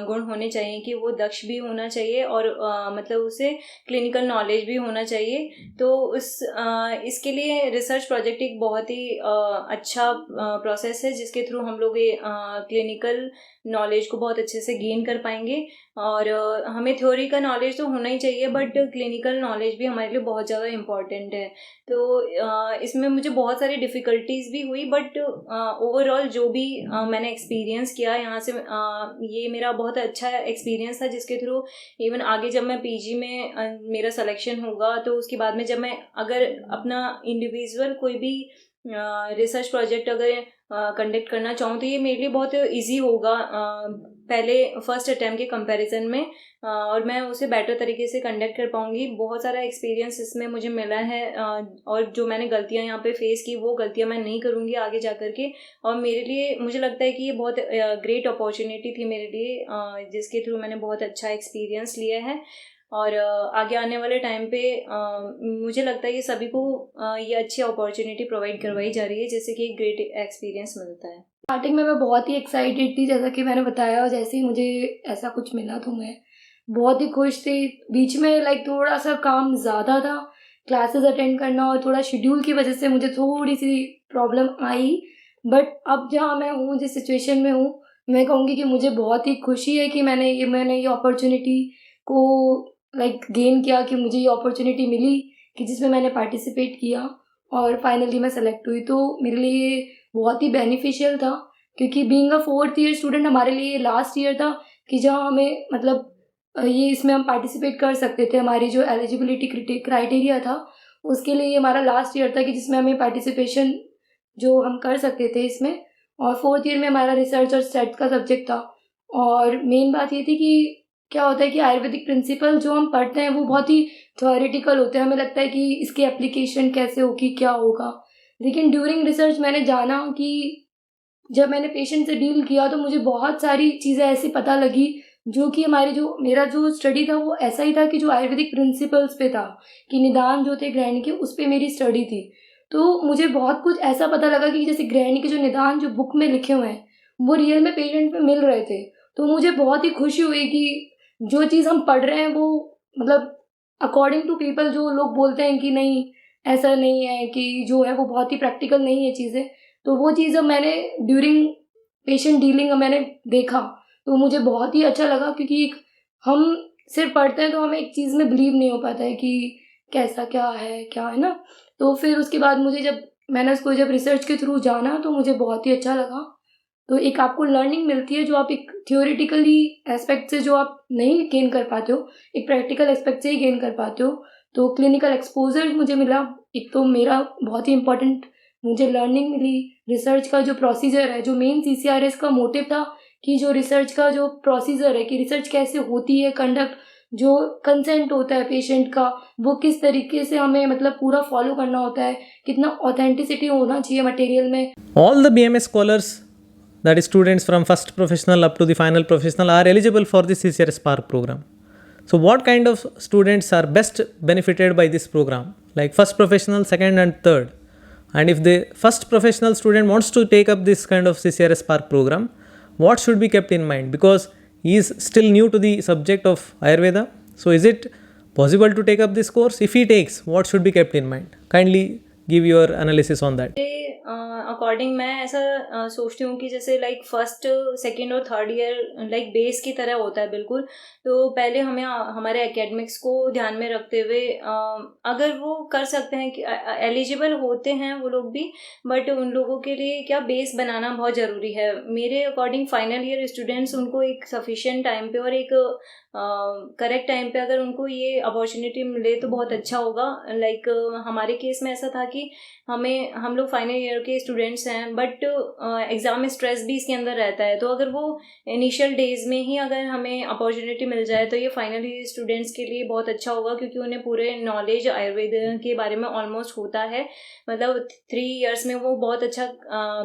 गुण होने चाहिए कि वो दक्ष भी होना चाहिए और मतलब उसे क्लिनिकल नॉलेज भी होना चाहिए। तो इसके लिए रिसर्च प्रोजेक्ट एक बहुत ही अच्छा प्रोसेस है जिसके थ्रू हम लोग ये क्लिनिकल नॉलेज को बहुत अच्छे से गेन कर पाएंगे। और हमें थ्योरी का नॉलेज तो होना ही चाहिए बट क्लिनिकल नॉलेज भी हमारे लिए बहुत ज़्यादा इम्पॉर्टेंट है। तो इसमें मुझे बहुत सारी डिफ़िकल्टीज़ भी हुई बट ओवरऑल जो भी मैंने एक्सपीरियंस किया यहाँ से ये मेरा बहुत अच्छा एक्सपीरियंस था जिसके थ्रू इवन आगे जब मैं PG में मेरा सिलेक्शन होगा तो उसके बाद में जब मैं अगर अपना इंडिविजुअल कोई भी रिसर्च प्रोजेक्ट अगर कंडक्ट करना चाहूँ तो ये मेरे लिए बहुत इजी होगा पहले फर्स्ट अटैम्प्ट के कंपैरिजन में, और मैं उसे बेटर तरीके से कंडक्ट कर पाऊँगी। बहुत सारा एक्सपीरियंस इसमें मुझे मिला है और जो मैंने गलतियाँ यहाँ पे फेस की वो गलतियाँ मैं नहीं करूँगी आगे जा कर के। और मेरे लिए मुझे लगता है कि ये बहुत ग्रेट अपॉर्चुनिटी थी मेरे लिए जिसके थ्रू मैंने बहुत अच्छा एक्सपीरियंस लिया है। और आगे आने वाले टाइम पे मुझे लगता है कि सभी को ये अच्छी अपॉर्चुनिटी प्रोवाइड करवाई जा रही है जिससे कि एक ग्रेट एक्सपीरियंस मिलता है। स्टार्टिंग में मैं बहुत ही एक्साइटेड थी जैसा कि मैंने बताया, और जैसे ही मुझे ऐसा कुछ मिला तो मैं बहुत ही खुश थी। बीच में लाइक थोड़ा सा काम ज़्यादा था, क्लासेस अटेंड करना और थोड़ा शेड्यूल की वजह से मुझे थोड़ी सी प्रॉब्लम आई, बट अब जहाँ मैं हूँ जिस सिचुएशन में हूँ मैं कहूँगी कि मुझे बहुत ही खुशी है कि मैंने ये अपॉर्चुनिटी को लाइक गेन किया, कि मुझे ये अपॉर्चुनिटी मिली कि जिसमें मैंने पार्टिसिपेट किया और फाइनली मैं सेलेक्ट हुई। तो मेरे लिए बहुत ही बेनिफिशियल था क्योंकि being a 4th year student हमारे लिए लास्ट ईयर था कि जहाँ हमें मतलब ये इसमें हम पार्टिसिपेट कर सकते थे। हमारी जो एलिजिबिलिटी क्राइटेरिया था उसके लिए हमारा लास्ट ईयर था कि जिसमें हमें पार्टिसिपेशन जो हम कर सकते थे इसमें। और 4th ईयर में हमारा रिसर्च और स्टैट का सब्जेक्ट था। और मेन बात ये थी कि क्या होता है कि आयुर्वेदिक प्रिंसिपल जो हम पढ़ते हैं वो बहुत ही थ्योरेटिकल होते हैं, हमें लगता है कि इसकी एप्लीकेशन कैसे होगी क्या होगा, लेकिन ड्यूरिंग रिसर्च मैंने जाना कि जब मैंने पेशेंट से डील किया तो मुझे बहुत सारी चीज़ें ऐसी पता लगी जो कि मेरा जो स्टडी था वो ऐसा ही था कि जो आयुर्वेदिक प्रिंसिपल्स पे था, कि निदान जो थे गृहिणी के उस पे मेरी स्टडी थी। तो मुझे बहुत कुछ ऐसा पता लगा कि जैसे गृहिणी के जो निदान जो बुक में लिखे हुए हैं वो रियल में पेशेंट पे मिल रहे थे। तो मुझे बहुत ही खुशी हुई कि जो चीज़ हम पढ़ रहे हैं वो मतलब अकॉर्डिंग टू पीपल जो लोग बोलते हैं कि नहीं ऐसा नहीं है, कि जो है वो बहुत ही प्रैक्टिकल नहीं है चीज़ें, तो वो चीज़ अब मैंने ड्यूरिंग पेशेंट डीलिंग मैंने देखा तो मुझे बहुत ही अच्छा लगा। क्योंकि हम सिर्फ पढ़ते हैं तो हमें एक चीज़ में बिलीव नहीं हो पाता है कि कैसा क्या है ना। तो फिर उसके बाद मैंने उसको जब रिसर्च के थ्रू जाना तो मुझे बहुत ही अच्छा लगा। तो एक आपको लर्निंग मिलती है जो आप एक थियोरेटिकली एस्पेक्ट से जो आप नहीं गेन कर पाते हो, एक प्रैक्टिकल एस्पेक्ट से ही गेन कर पाते हो। तो क्लिनिकल एक्सपोजर मुझे मिला, एक तो मेरा बहुत ही इम्पोर्टेंट मुझे लर्निंग मिली। रिसर्च का जो प्रोसीजर है, जो मेन CCRS का मोटिव था कि जो रिसर्च का जो प्रोसीजर है कि रिसर्च कैसे होती है, कंडक्ट जो कंसेंट होता है पेशेंट का वो किस तरीके से हमें मतलब पूरा फॉलो करना होता है, कितना ऑथेंटिसिटी होना चाहिए मटेरियल में। All the BMS scholars, that is students from first professional up to the final professional, are eligible for the CCRS Spark program. So what kind of students are best benefited by this program? Like first professional, second and third. And if the first professional student wants to take up this kind of CCRS Spark program, what should be kept in mind? Because he is still new to the subject of Ayurveda. So is it possible to take up this course? If he takes, what should be kept in mind? Kindly give your analysis on that. According मैं ऐसा सोचती हूँ कि जैसे like first second और third year like base की तरह होता है बिल्कुल। तो पहले हमें हमारे एकेडमिक्स को ध्यान में रखते हुए अगर वो कर सकते हैं कि एलिजिबल होते हैं वो लोग भी, बट उन लोगों के लिए क्या बेस बनाना बहुत ज़रूरी है। मेरे अकॉर्डिंग फाइनल ईयर स्टूडेंट्स उनको एक सफिशिएंट टाइम पे और एक करेक्ट टाइम पे अगर उनको ये अपॉर्चुनिटी मिले तो बहुत अच्छा होगा। लाइक हमारे केस में ऐसा था कि हम लोग फाइनल ईयर के स्टूडेंट्स हैं, बट एग्ज़ाम में स्ट्रेस भी इसके अंदर रहता है। तो अगर वो इनिशियल डेज में ही अगर हमें अपॉर्चुनिटी मिल जाए तो ये फाइनल ईयर स्टूडेंट्स के लिए बहुत अच्छा होगा, क्योंकि उन्हें पूरे नॉलेज आयुर्वेद के बारे में ऑलमोस्ट होता है। मतलब 3 इयर्स में वो बहुत अच्छा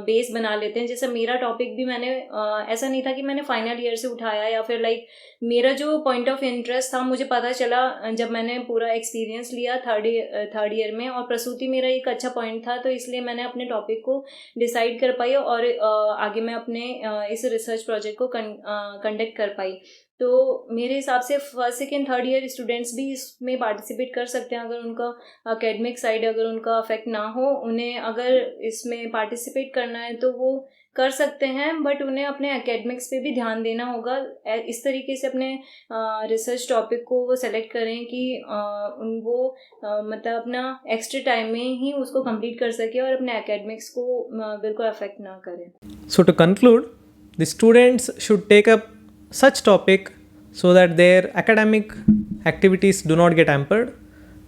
बेस बना लेते हैं। जैसे मेरा टॉपिक भी मैंने ऐसा नहीं था कि मैंने फाइनल ईयर से उठाया या फिर लाइक मेरा जो पॉइंट ऑफ इंटरेस्ट था मुझे पता चला जब मैंने पूरा एक्सपीरियंस लिया थर्ड ईयर में, और प्रसूति मेरा एक अच्छा पॉइंट था। तो इसलिए मैंने अपने टॉपिक को डिसाइड कर पाई और आगे मैं अपने इस रिसर्च प्रोजेक्ट को कंडक्ट कर पाई। तो मेरे हिसाब से first second third year students भी इसमें पार्टिसिपेट कर सकते हैं अगर उनका एकेडमिक साइड अगर उनका अफेक्ट ना हो। उन्हें अगर इसमें पार्टिसिपेट करना है तो वो कर सकते हैं, बट उन्हें अपने एकेडमिक्स पे भी ध्यान देना होगा। इस तरीके से अपने रिसर्च टॉपिक को वो सेलेक्ट करें कि वो मतलब अपना एक्स्ट्रा टाइम में ही उसको कंप्लीट कर सके और अपने एकेडमिक्स को बिल्कुल अफेक्ट ना करें। So to conclude, the students should take up such topic so that their academic activities do not get hampered.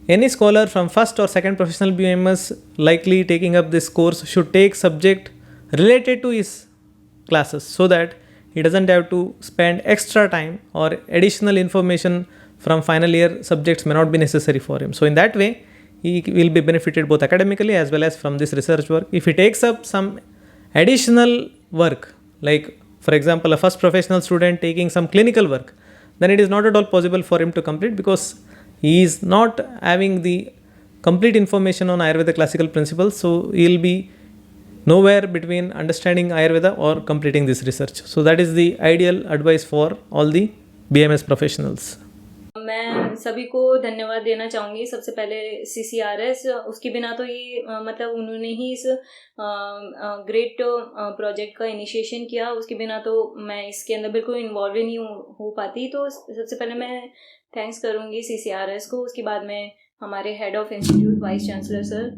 Any scholar from first or second professional BMS likely taking up this course should take subject related to his classes so that he doesn't have to spend extra time or additional information from final year subjects may not be necessary for him. So in that way, he will be benefited both academically as well as from this research work. If he takes up some additional work, like for example a first professional student taking some clinical work, then it is not at all possible for him to complete because he is not having the complete information on Ayurveda classical principles. So he will be nowhere between understanding Ayurveda or completing this research. So that is the ideal advice for all the BMS professionals. मैं सभी को धन्यवाद देना चाहूँगी। सबसे पहले CCRS, उसके बिना तो ये मतलब उन्होंने ही इस ग्रेट प्रोजेक्ट का इनिशिएशन किया, उसके बिना तो मैं इसके अंदर बिल्कुल इन्वॉल्व ही नहीं हो पाती। तो सबसे पहले मैं थैंक्स करूँगी CCRS को। उसके बाद में हमारे head of institute vice chancellor sir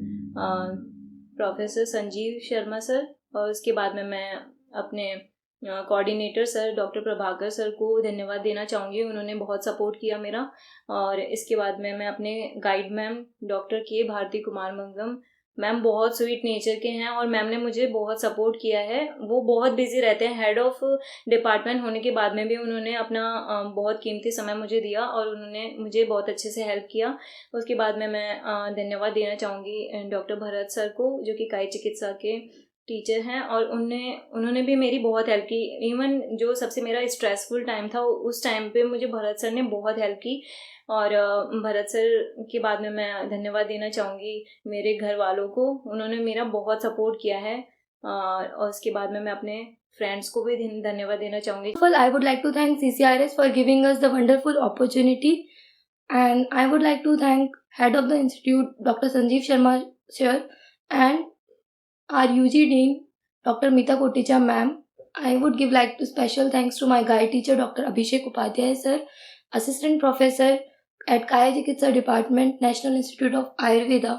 professor Sanjeev Sharma sir, और उसके बाद में मैं अपने coordinator sir doctor Prabhakar sir को धन्यवाद देना चाहूँगी। उन्होंने बहुत सपोर्ट किया मेरा। और इसके बाद में मैं अपने गाइड मैम डॉक्टर के भारती कुमार मंगम मैम बहुत स्वीट नेचर के हैं और मैम ने मुझे बहुत सपोर्ट किया है। वो बहुत बिजी रहते हैं, हेड ऑफ डिपार्टमेंट होने के बाद में भी उन्होंने अपना बहुत कीमती समय मुझे दिया और उन्होंने मुझे बहुत अच्छे से हेल्प किया। उसके बाद में मैं धन्यवाद देना चाहूँगी डॉक्टर भरत सर को, जो कि कायिक चिकित्सा के टीचर हैं और उन्होंने भी मेरी बहुत हेल्प की। इवन जो सबसे मेरा स्ट्रेसफुल टाइम था उस टाइम पे मुझे भरत सर ने बहुत हेल्प की। और भरत सर के बाद में मैं धन्यवाद देना चाहूँगी मेरे घर वालों को, उन्होंने मेरा बहुत सपोर्ट किया है। और उसके बाद में मैं अपने फ्रेंड्स को भी धन्यवाद देना चाहूँगी। First of all, I would like to thank CCRS for giving us the wonderful opportunity, and I would like to thank head of the institute, Dr. Sanjeev Sharma sir, and our UG dean, Dr. Meeta Koticha ma'am. I would give like to special thanks to my guide teacher, Dr. Abhishek Upadhyay sir, assistant professor at Kaya Chikitsa department, National Institute of Ayurveda.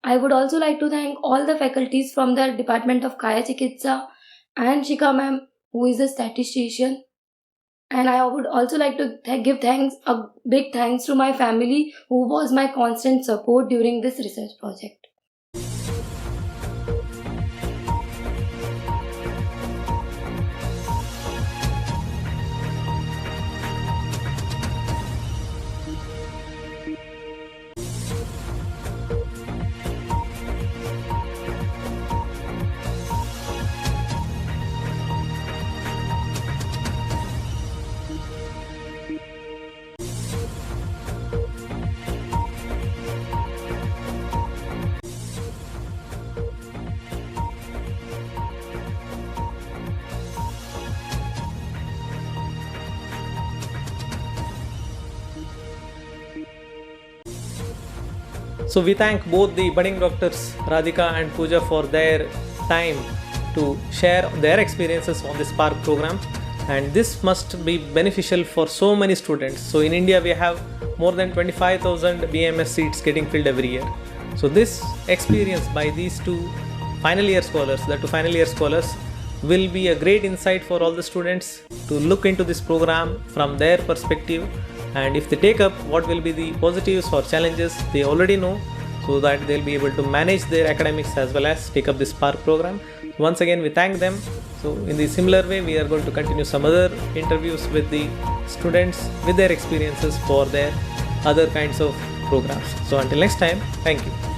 I would also like to thank all the faculties from the department of Kaya Chikitsa and Shika ma'am, who is a statistician. And I would also like to give a big thanks to my family, who was my constant support during this research project. So we thank both the budding doctors Radhika and Pooja for their time to share their experiences on the Spark program, and this must be beneficial for so many students. So in India we have more than 25,000 BMS seats getting filled every year. So this experience by these two final year scholars, will be a great insight for all the students to look into this program from their perspective, and if they take up, what will be the positives or challenges they already know, so that they'll be able to manage their academics as well as take up this Spark program. Once again, we thank them. So in the similar way, we are going to continue some other interviews with the students with their experiences for their other kinds of programs. So until next time, thank you.